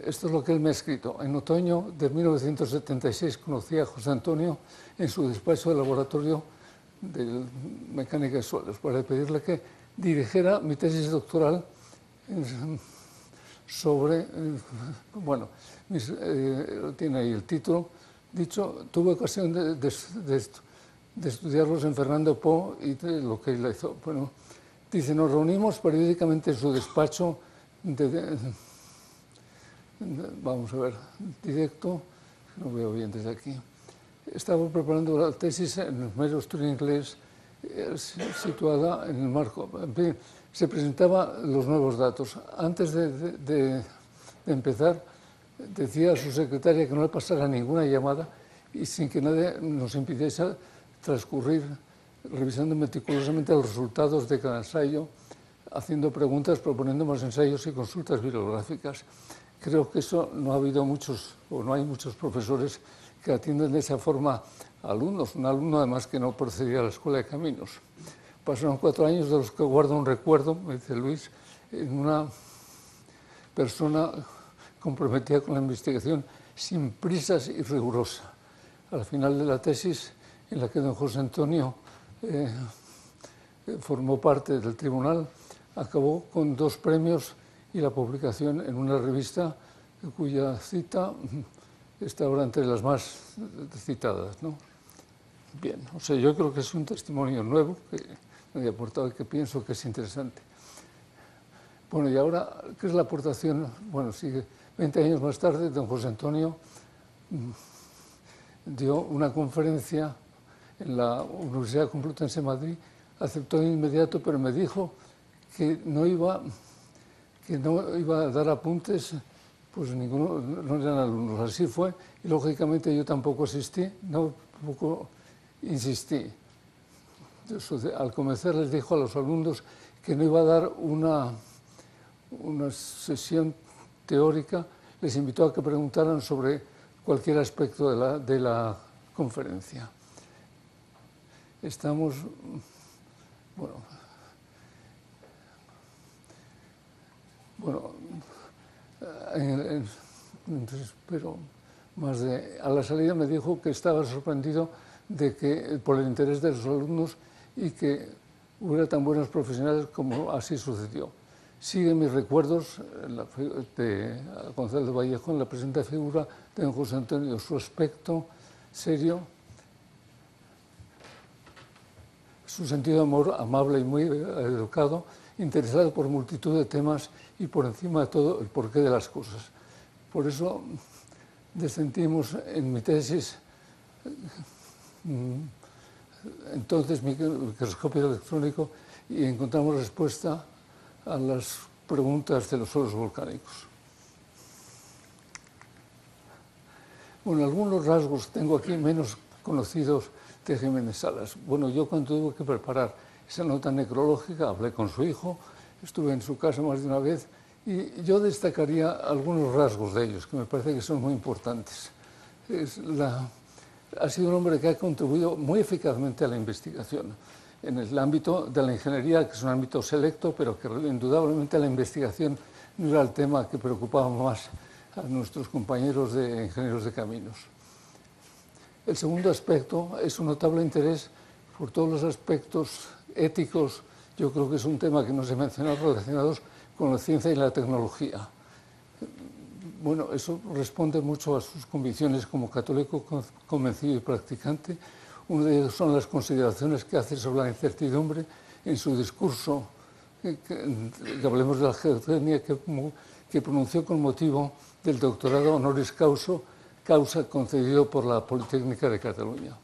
Esto es lo que él me ha escrito. En otoño de 1976 conocí a José Antonio en su despacho de laboratorio de mecánica de suelos para pedirle que dirigiera mi tesis doctoral sobre, bueno, tiene ahí el título. Dicho, tuve ocasión de estudiarlos en Fernando Po y de lo que él hizo. Bueno, dice, nos reunimos periódicamente en su despacho vamos a ver, directo, no veo bien desde aquí. Estaba preparando la tesis en el mero estudio inglés situada en el marco. En fin, se presentaban los nuevos datos. Antes de empezar, decía a su secretaria que no le pasara ninguna llamada y sin que nadie nos impidiese transcurrir revisando meticulosamente los resultados de cada ensayo, haciendo preguntas, proponiendo más ensayos y consultas bibliográficas. Creo que eso no ha habido muchos, o no hay muchos profesores que atienden de esa forma a alumnos. Un alumno, además, que no procedía a la Escuela de Caminos. Pasaron 4 años de los que guardo un recuerdo, me dice Luis, en una persona comprometida con la investigación, sin prisas y rigurosa. Al final de la tesis, en la que don José Antonio formó parte del tribunal, acabó con 2 premios y la publicación en una revista cuya cita está ahora entre las más citadas, ¿no? Bien, o sea, yo creo que es un testimonio nuevo que me he aportado y que pienso que es interesante. Bueno, y ahora, ¿qué es la aportación? Bueno, sigue 20 años más tarde, don José Antonio dio una conferencia en la Universidad Complutense de Madrid, aceptó de inmediato, pero me dijo que no iba a dar apuntes, pues ninguno, no eran alumnos. Así fue, y lógicamente yo tampoco asistí, tampoco insistí. Al comenzar les dijo a los alumnos que no iba a dar una sesión teórica, les invitó a que preguntaran sobre cualquier aspecto de la conferencia. Estamos, pero a la salida me dijo que estaba sorprendido de que, por el interés de los alumnos y que hubiera tan buenos profesionales como así sucedió. Sigue mis recuerdos de Gonzalo de Vallejo en la presente figura de don José Antonio, su aspecto serio, su sentido de humor amable y muy educado, interesado por multitud de temas y por encima de todo el porqué de las cosas. Por eso descendimos en mi tesis, entonces microscopio electrónico, y encontramos respuesta a las preguntas de los suelos volcánicos. Bueno, algunos rasgos tengo aquí menos conocidos de Jiménez Salas. Bueno, yo cuando tuve que preparar esa nota necrológica hablé con su hijo, estuve en su casa más de una vez y yo destacaría algunos rasgos de ellos que me parece que son muy importantes. Ha sido un hombre que ha contribuido muy eficazmente a la investigación en el ámbito de la ingeniería, que es un ámbito selecto, pero que indudablemente la investigación no era el tema que preocupaba más a nuestros compañeros de ingenieros de caminos. El segundo aspecto es un notable interés por todos los aspectos éticos. Yo creo que es un tema que no se menciona, relacionados con la ciencia y la tecnología. Bueno, eso responde mucho a sus convicciones como católico convencido y practicante. Uno de ellos son las consideraciones que hace sobre la incertidumbre en su discurso, que hablemos de la geotecnia, que pronunció con motivo del doctorado honoris causa concedido por la Politécnica de Cataluña.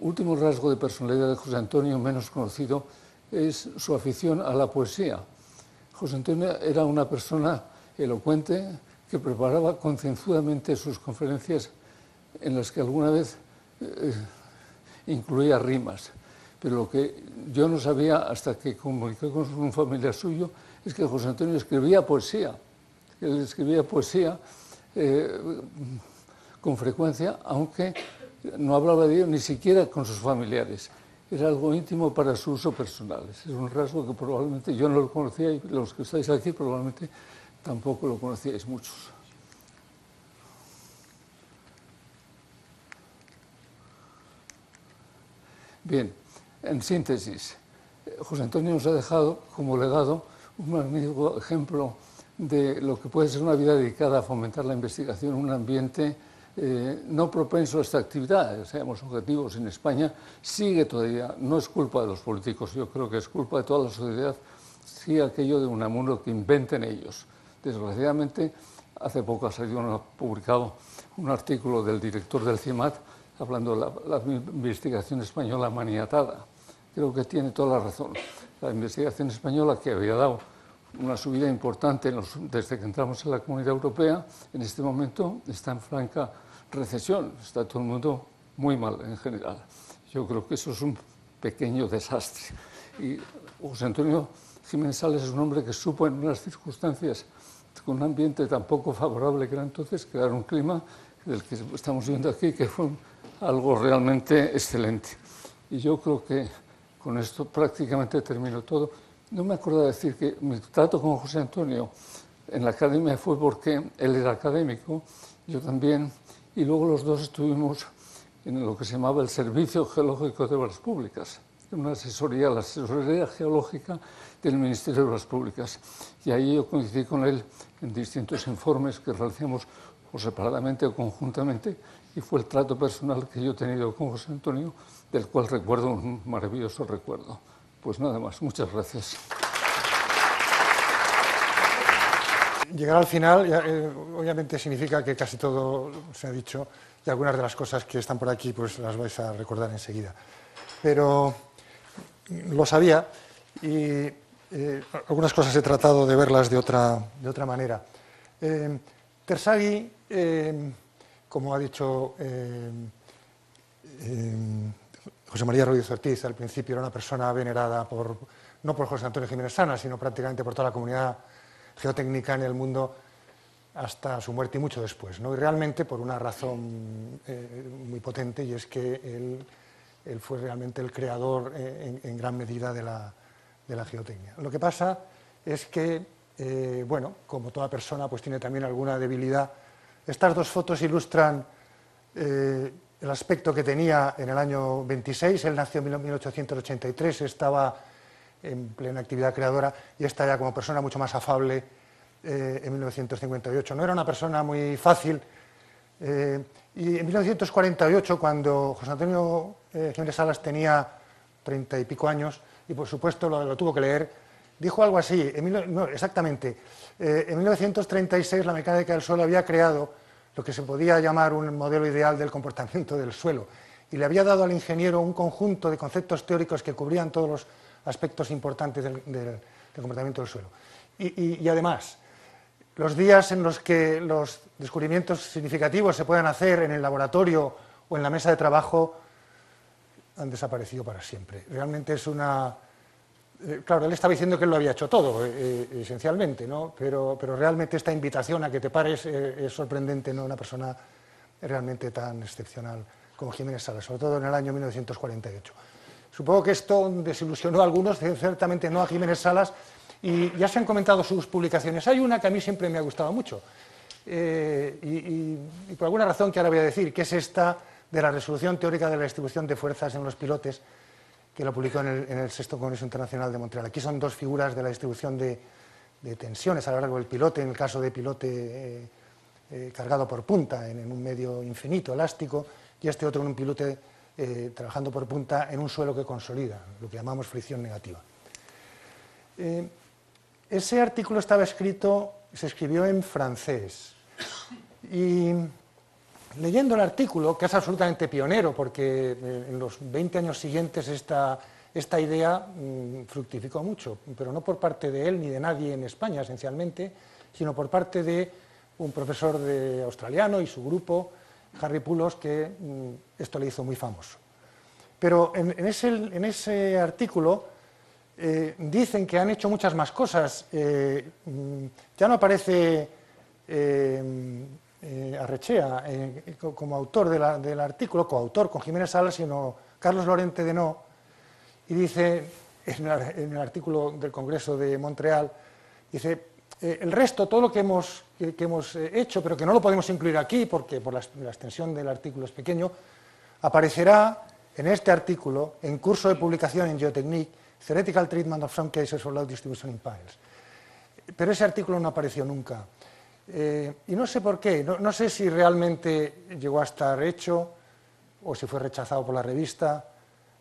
Último rasgo de personalidad de José Antonio, menos conocido, es su afición a la poesía. José Antonio era una persona elocuente que preparaba concienzudamente sus conferencias, en las que alguna vez incluía rimas. Pero lo que yo no sabía hasta que comuniqué con un familiar suyo es que José Antonio escribía poesía. Él escribía poesía con frecuencia, aunque no hablaba de ello ni siquiera con sus familiares. Era algo íntimo para su uso personal. Es un rasgo que probablemente yo no lo conocía y los que estáis aquí probablemente tampoco lo conocíais muchos. Bien, en síntesis, José Antonio nos ha dejado como legado un magnífico ejemplo de lo que puede ser una vida dedicada a fomentar la investigación, un ambiente no propenso a esta actividad. Seamos objetivos, en España sigue todavía, no es culpa de los políticos, yo creo que es culpa de toda la sociedad, sigue aquello de Unamuno que inventen ellos. Desgraciadamente, hace poco ha publicado un artículo del director del CIEMAT hablando de la investigación española maniatada. Creo que tiene toda la razón. La investigación española, que había dado una subida importante desde que entramos en la Comunidad Europea, en este momento está en franca recesión. Está todo el mundo muy mal en general. Yo creo que eso es un pequeño desastre. Y José Antonio Jiménez Sales es un hombre que supo en unas circunstancias con un ambiente tan poco favorable que era entonces, crear un clima del que estamos viendo aquí, que fue algo realmente excelente. Y yo creo que con esto prácticamente termino todo. No me acuerdo de decir que mi trato con José Antonio en la academia fue porque él era académico, yo también, y luego los dos estuvimos en lo que se llamaba el Servicio Geológico de Obras Públicas, una asesoría, la asesoría geológica del Ministerio de Obras Públicas. Y ahí yo coincidí con él en distintos informes que realizamos o separadamente o conjuntamente, y fue el trato personal que yo he tenido con José Antonio, del cual recuerdo un maravilloso recuerdo. Pues nada más, muchas gracias. Llegar al final, obviamente significa que casi todo se ha dicho, y algunas de las cosas que están por aquí pues las vais a recordar enseguida. Pero lo sabía y algunas cosas he tratado de verlas de otra manera. Terzaghi, como ha dicho José María Rodríguez Ortiz, al principio era una persona venerada no por José Antonio Jiménez Salas, sino prácticamente por toda la comunidad geotécnica en el mundo hasta su muerte y mucho después, ¿no? Y realmente por una razón muy potente, y es que él fue realmente el creador en gran medida de la geotecnia. Lo que pasa es que, bueno, como toda persona, pues tiene también alguna debilidad. Estas dos fotos ilustran el aspecto que tenía en el año 26, él nació en 1883, estaba en plena actividad creadora, y está ya como persona mucho más afable en 1958. No era una persona muy fácil, y en 1948, cuando José Antonio Jiménez Salas tenía 30 y pico años, y por supuesto lo tuvo que leer, dijo algo así, no, exactamente, en 1936 la mecánica del suelo había creado lo que se podía llamar un modelo ideal del comportamiento del suelo, y le había dado al ingeniero un conjunto de conceptos teóricos que cubrían todos los aspectos importantes del comportamiento del suelo. Y además, los días en los que los descubrimientos significativos se puedan hacer en el laboratorio o en la mesa de trabajo han desaparecido para siempre. Realmente es una... claro, él estaba diciendo que él lo había hecho todo, esencialmente, ¿no? Pero realmente esta invitación a que te pares es sorprendente, ¿no? Una persona realmente tan excepcional como Jiménez Salas, sobre todo en el año 1948. Supongo que esto desilusionó a algunos, ciertamente no a Jiménez Salas, y ya se han comentado sus publicaciones. Hay una que a mí siempre me ha gustado mucho, y por alguna razón que ahora voy a decir, que es esta de la resolución teórica de la distribución de fuerzas en los pilotes, que lo publicó en el Sexto Congreso Internacional de Montreal. Aquí son dos figuras de la distribución de tensiones a lo largo del pilote, en el caso de pilote cargado por punta, en un medio infinito, elástico, y este otro en un pilote trabajando por punta en un suelo que consolida, lo que llamamos fricción negativa. Ese artículo se escribió en francés, y leyendo el artículo, que es absolutamente pionero, porque en los 20 años siguientes esta idea fructificó mucho, pero no por parte de él ni de nadie en España, esencialmente, sino por parte de un profesor australiano y su grupo, Harry Poulos, que esto le hizo muy famoso. Pero en ese artículo dicen que han hecho muchas más cosas. Ya no aparece Arrechea como autor del artículo, coautor con Jiménez Salas, sino Carlos Lorente Denot, y dice en el artículo del Congreso de Montreal, dice, El resto, todo lo que hemos hecho, pero que no lo podemos incluir aquí porque por la extensión del artículo es pequeño, aparecerá en este artículo, en curso de publicación en Geotechnique, Theoretical Treatment of Some Cases for Low Distribution in Piles. Pero ese artículo no apareció nunca. Y no sé por qué, no sé si realmente llegó a estar hecho o si fue rechazado por la revista,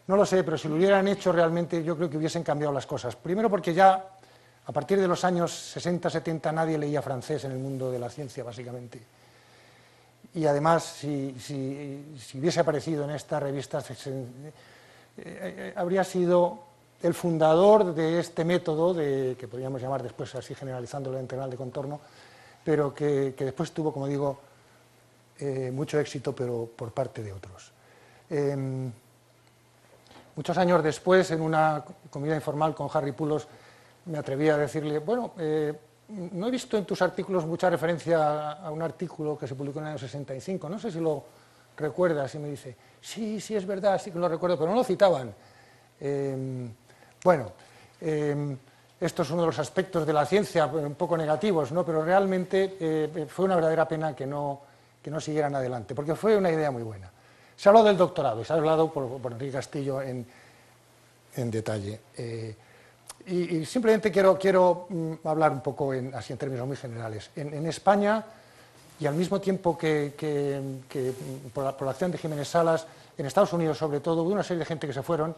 no lo sé, pero si lo hubieran hecho realmente yo creo que hubiesen cambiado las cosas. Primero porque ya a partir de los años 60-70 nadie leía francés en el mundo de la ciencia, básicamente. Y además, si hubiese aparecido en esta revista, habría sido el fundador de este método, que podríamos llamar después así generalizándolo la integral de contorno, pero que después tuvo, como digo, mucho éxito, pero por parte de otros. Muchos años después, en una comida informal con Harry Poulos, me atreví a decirle, bueno, no he visto en tus artículos mucha referencia a un artículo que se publicó en el año 65, no sé si lo recuerdas, y me dice, sí, es verdad, sí que lo recuerdo, pero no lo citaban. Esto es uno de los aspectos de la ciencia un poco negativos, ¿no? Pero realmente fue una verdadera pena que no siguieran adelante, porque fue una idea muy buena. Se ha hablado del doctorado, y se ha hablado por Enrique Castillo en detalle. Y simplemente quiero hablar un poco así en términos muy generales. En España, y al mismo tiempo que por la acción de Jiménez Salas, en Estados Unidos sobre todo, hubo una serie de gente que se fueron,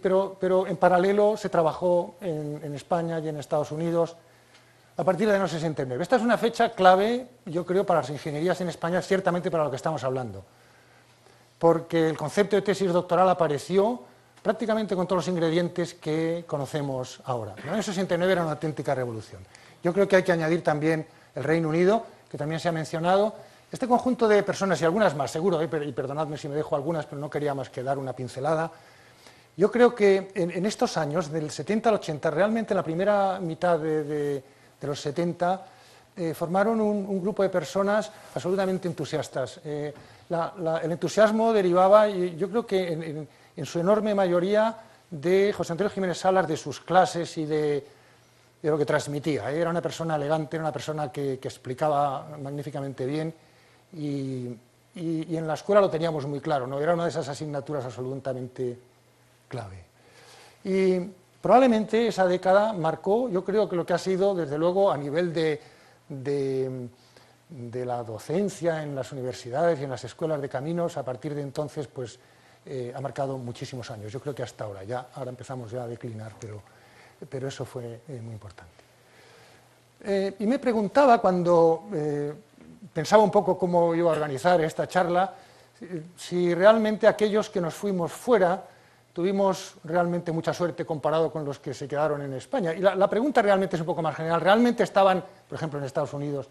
pero en paralelo se trabajó en España y en Estados Unidos a partir del año 69. Esta es una fecha clave, yo creo, para las ingenierías en España, ciertamente para lo que estamos hablando, porque el concepto de tesis doctoral apareció prácticamente con todos los ingredientes que conocemos ahora. En el año 69 era una auténtica revolución. Yo creo que hay que añadir también el Reino Unido, que también se ha mencionado. Este conjunto de personas, y algunas más, seguro, y perdonadme si me dejo algunas, pero no quería más que dar una pincelada. Yo creo que en estos años, del 70 al 80, realmente en la primera mitad de los 70, formaron un grupo de personas absolutamente entusiastas. El entusiasmo derivaba, y yo creo que en su enorme mayoría, de José Antonio Jiménez Salas, de sus clases y de lo que transmitía. Era una persona elegante, era una persona que explicaba magníficamente bien, y en la escuela lo teníamos muy claro, ¿no? Era una de esas asignaturas absolutamente clave. Y probablemente esa década marcó, yo creo que lo que ha sido, desde luego, a nivel de la docencia en las universidades y en las escuelas de caminos, a partir de entonces, pues, ha marcado muchísimos años. Yo creo que hasta ahora, ahora empezamos ya a declinar, pero eso fue muy importante. Y me preguntaba, cuando pensaba un poco cómo iba a organizar esta charla, si realmente aquellos que nos fuimos fuera tuvimos realmente mucha suerte comparado con los que se quedaron en España. Y la pregunta realmente es un poco más general. ¿Realmente estaban, por ejemplo, en Estados Unidos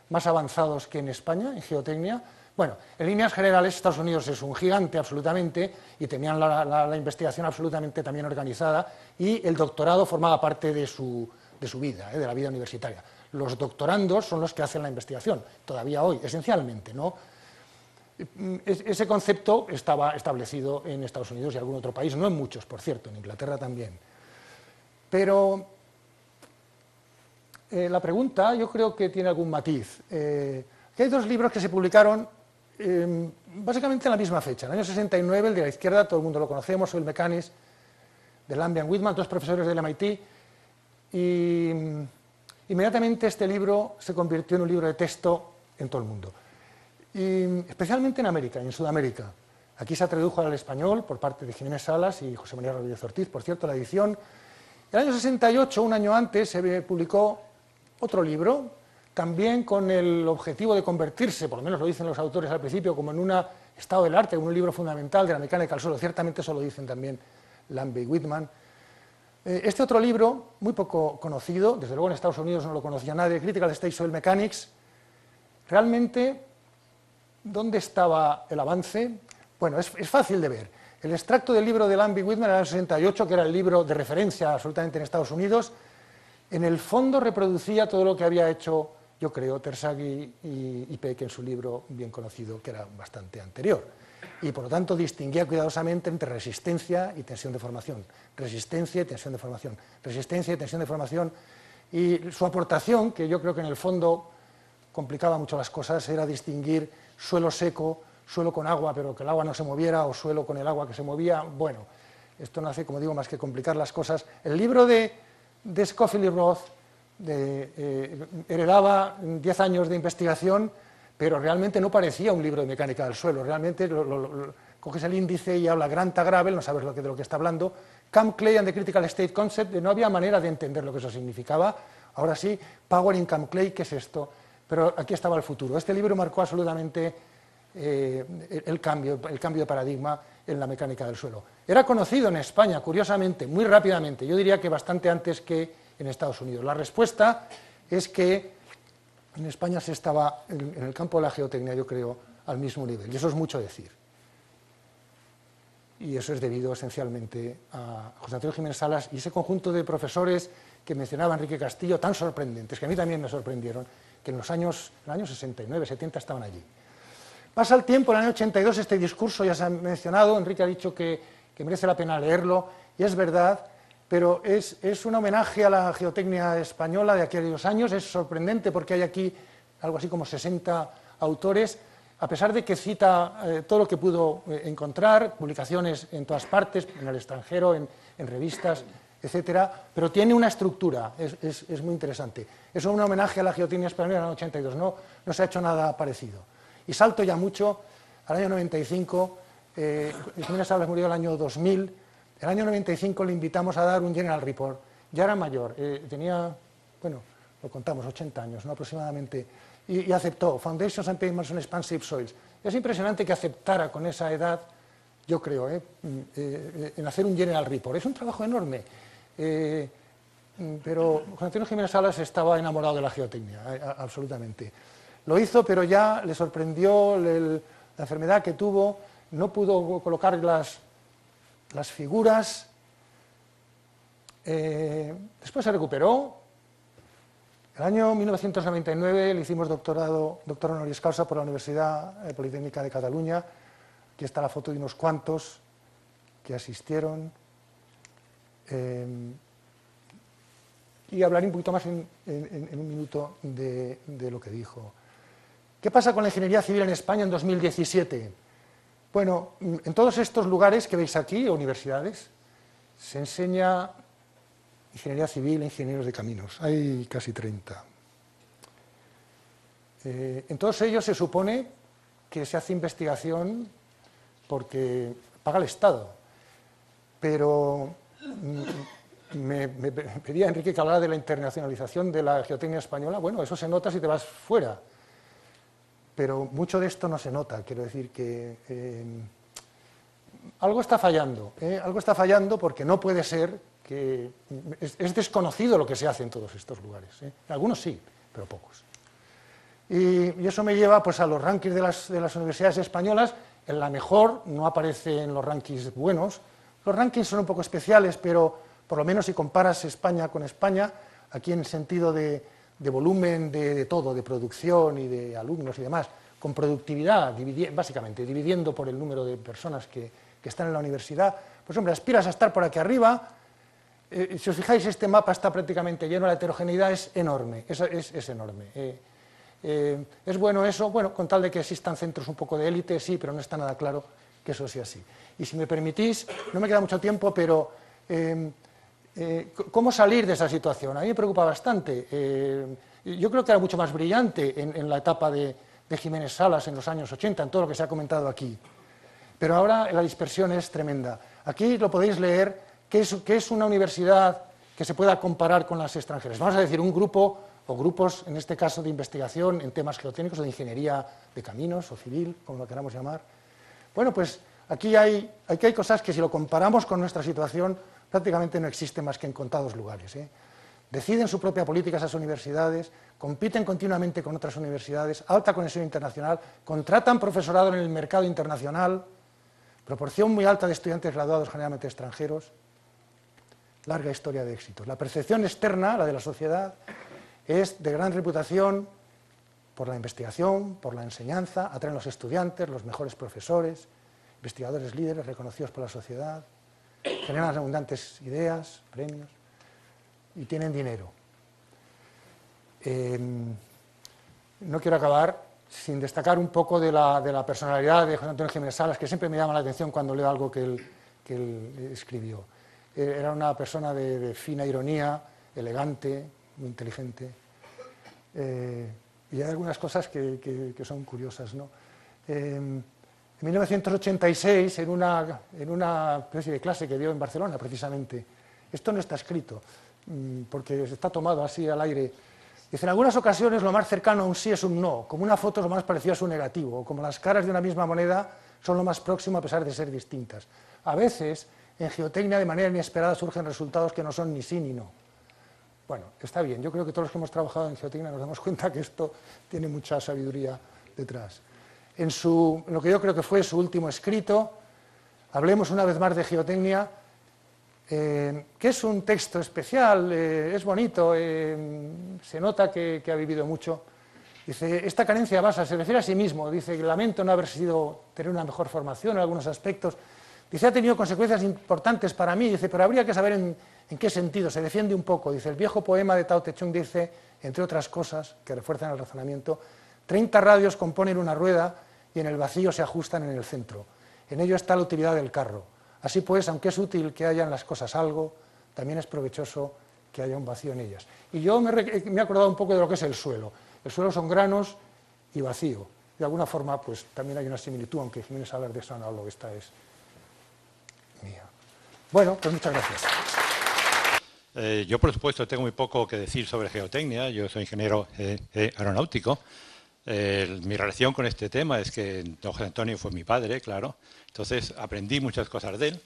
más avanzados que en España, en geotecnia? Bueno, en líneas generales, Estados Unidos es un gigante absolutamente, y tenían la investigación absolutamente también organizada, y el doctorado formaba parte de su vida, de la vida universitaria. Los doctorandos son los que hacen la investigación, todavía hoy, esencialmente, ¿no? Ese concepto estaba establecido en Estados Unidos y algún otro país, no en muchos, por cierto, en Inglaterra también. Pero la pregunta yo creo que tiene algún matiz. Hay dos libros que se publicaron básicamente en la misma fecha, en el año 69, el de la izquierda, todo el mundo lo conocemos, Soil Mechanics, de Lambie and Whitman, dos profesores del MIT, y inmediatamente este libro se convirtió en un libro de texto en todo el mundo, y especialmente en América y en Sudamérica. Aquí se tradujo al español por parte de Jiménez Salas y José María Rodríguez Ortiz, por cierto, la edición. En el año 68, un año antes, se publicó otro libro, también con el objetivo de convertirse, por lo menos lo dicen los autores al principio, como en un estado del arte, como un libro fundamental de la mecánica del suelo. Ciertamente eso lo dicen también Lambie y Whitman. Este otro libro, muy poco conocido, desde luego en Estados Unidos no lo conocía nadie, Critical State Soil Mechanics, realmente, ¿dónde estaba el avance? Bueno, es fácil de ver. El extracto del libro de Lambie y Whitman en el año 68, que era el libro de referencia absolutamente en Estados Unidos, en el fondo reproducía todo lo que había hecho, yo creo, Terzaghi y Peck en su libro bien conocido, que era bastante anterior. Y por lo tanto distinguía cuidadosamente entre resistencia y tensión de formación. Resistencia y tensión de formación. Resistencia y tensión de formación Y su aportación, que yo creo que en el fondo complicaba mucho las cosas, era distinguir suelo seco, suelo con agua, pero que el agua no se moviera, o suelo con el agua que se movía. Bueno, esto no hace, como digo, más que complicar las cosas. El libro de Scofield y Roth heredaba 10 años de investigación, pero realmente no parecía un libro de mecánica del suelo. Realmente coges el índice y habla Granta Gravel, no sabes de lo que está hablando. Camp Clay and the Critical State Concept, no había manera de entender lo que eso significaba. Ahora sí, Power in Camp Clay, ¿qué es esto? Pero aquí estaba el futuro. Este libro marcó absolutamente el cambio de paradigma en la mecánica del suelo. Era conocido en España, curiosamente, muy rápidamente, yo diría que bastante antes que en Estados Unidos. La respuesta es que en España se estaba, en el campo de la geotecnia, yo creo, al mismo nivel, y eso es mucho decir. Y eso es debido esencialmente a José Antonio Jiménez Salas y ese conjunto de profesores que mencionaba Enrique Castillo, tan sorprendentes, que a mí también me sorprendieron, que en el año 69, 70 estaban allí. Pasa el tiempo, en el año 82 este discurso ya se ha mencionado, Enrique ha dicho que merece la pena leerlo, y es verdad, pero es un homenaje a la geotecnia española de aquellos años. Es sorprendente porque hay aquí algo así como 60 autores, a pesar de que cita todo lo que pudo encontrar, publicaciones en todas partes, en el extranjero, en revistas, etcétera, pero tiene una estructura, es muy interesante. Es un homenaje a la geotecnia española en el año 82, no se ha hecho nada parecido. Y salto ya mucho al año 95, Jiménez Salas murió el año 2000, el año 95 le invitamos a dar un General Report, ya era mayor, tenía, bueno, lo contamos, 80 años, ¿no? Aproximadamente, y aceptó, Foundations and Pavements on Expansive Soils. Es impresionante que aceptara con esa edad, yo creo, en hacer un General Report. Es un trabajo enorme, pero José Antonio Jiménez Salas estaba enamorado de la geotecnia, absolutamente. Lo hizo, pero ya le sorprendió la enfermedad que tuvo, no pudo colocar las figuras, después se recuperó. El año 1999 le hicimos doctor honoris causa por la Universidad Politécnica de Cataluña. Aquí está la foto de unos cuantos que asistieron. Y hablaré un poquito más en un minuto de lo que dijo. ¿Qué pasa con la ingeniería civil en España en 2017? Bueno, en todos estos lugares que veis aquí, universidades, se enseña ingeniería civil e ingenieros de caminos. Hay casi 30. En todos ellos se supone que se hace investigación porque paga el Estado. Pero me pedía Enrique que hablara de la internacionalización de la geotecnia española. Bueno, eso se nota si te vas fuera. Pero mucho de esto no se nota. Quiero decir que algo está fallando porque no puede ser que es desconocido lo que se hace en todos estos lugares. Algunos sí, pero pocos. Y eso me lleva pues, a los rankings de las universidades españolas. En la mejor no aparece en los rankings buenos. Los rankings son un poco especiales, pero por lo menos si comparas España con España, aquí en sentido de volumen de todo, de producción y de alumnos y demás, con productividad, básicamente dividiendo por el número de personas que están en la universidad, pues hombre, aspiras a estar por aquí arriba. Si os fijáis, este mapa está prácticamente lleno, la heterogeneidad es enorme, es enorme. ¿Es bueno eso? Bueno, con tal de que existan centros un poco de élite, sí, pero no está nada claro que eso sea así. Y si me permitís, no me queda mucho tiempo, pero ¿cómo salir de esa situación? A mí me preocupa bastante. Yo creo que era mucho más brillante en la etapa de Jiménez Salas en los años 80, en todo lo que se ha comentado aquí. Pero ahora la dispersión es tremenda. Aquí lo podéis leer, que es una universidad que se pueda comparar con las extranjeras. Vamos a decir un grupo o grupos, en este caso de investigación en temas geotécnicos, de ingeniería de caminos o civil, como lo queramos llamar. Bueno, pues aquí hay cosas que si lo comparamos con nuestra situación prácticamente no existen más que en contados lugares. Deciden su propia política esas universidades, compiten continuamente con otras universidades, alta conexión internacional, contratan profesorado en el mercado internacional, proporción muy alta de estudiantes graduados generalmente extranjeros, larga historia de éxitos. La percepción externa, la de la sociedad, es de gran reputación por la investigación, por la enseñanza, atraen los estudiantes, los mejores profesores, investigadores líderes reconocidos por la sociedad, generan abundantes ideas, premios y tienen dinero. No quiero acabar sin destacar un poco de la personalidad de José Antonio Jiménez Salas, que siempre me llama la atención cuando leo algo que él escribió. Era una persona de fina ironía, elegante, muy inteligente, y hay algunas cosas que son curiosas, ¿no? En 1986, en una especie de clase que dio en Barcelona, precisamente, esto no está escrito, porque está tomado así al aire. Dice, en algunas ocasiones lo más cercano a un sí es un no, como una foto es lo más parecido a su negativo, o como las caras de una misma moneda son lo más próximo a pesar de ser distintas. A veces, en geotecnia, de manera inesperada, surgen resultados que no son ni sí ni no. Bueno, está bien, yo creo que todos los que hemos trabajado en geotecnia nos damos cuenta que esto tiene mucha sabiduría detrás. En lo que yo creo que fue su último escrito, hablemos una vez más de geotecnia, que es un texto especial, es bonito, se nota que ha vivido mucho. Dice, esta carencia basa, se refiere a sí mismo, dice, lamento no haber tener una mejor formación en algunos aspectos. Dice, ha tenido consecuencias importantes para mí, dice, pero habría que saber en qué sentido, se defiende un poco. Dice, el viejo poema de Tao Te Ching dice, entre otras cosas, que refuerzan el razonamiento, 30 radios componen una rueda y en el vacío se ajustan en el centro. En ello está la utilidad del carro. Así pues, aunque es útil que haya en las cosas algo, también es provechoso que haya un vacío en ellas. Y yo me he acordado un poco de lo que es el suelo. El suelo son granos y vacío. De alguna forma, pues también hay una similitud, aunque Jiménez Salas de eso no hablo, esta es mía. Bueno, pues muchas gracias. Yo, por supuesto, tengo muy poco que decir sobre geotecnia. Yo soy ingeniero aeronáutico. Mi relación con este tema es que don José Antonio fue mi padre, claro. Entonces aprendí muchas cosas de él,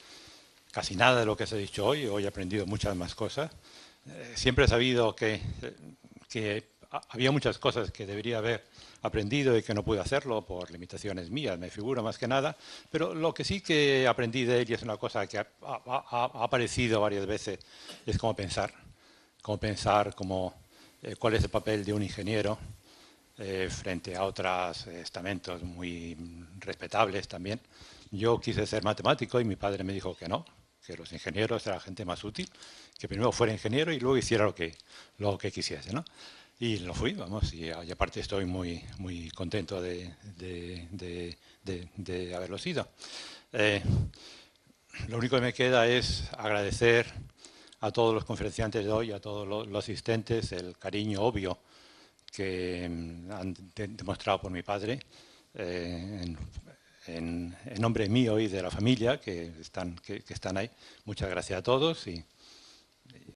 casi nada de lo que se ha dicho hoy. Hoy he aprendido muchas más cosas. Siempre he sabido que había muchas cosas que debería haber aprendido y que no pude hacerlo por limitaciones mías, me figuro más que nada. Pero lo que sí que aprendí de él, y es una cosa que ha aparecido varias veces, es cómo pensar, cuál es el papel de un ingeniero frente a otros estamentos muy respetables también. Yo quise ser matemático y mi padre me dijo que no, que los ingenieros eran la gente más útil, que primero fuera ingeniero y luego hiciera lo que quisiese, ¿no? Y lo fui, vamos, y aparte estoy muy contento de haberlo sido. Lo único que me queda es agradecer a todos los conferenciantes de hoy, a todos los asistentes, el cariño obvio que han demostrado por mi padre, en nombre mío y de la familia que están ahí. Muchas gracias a todos y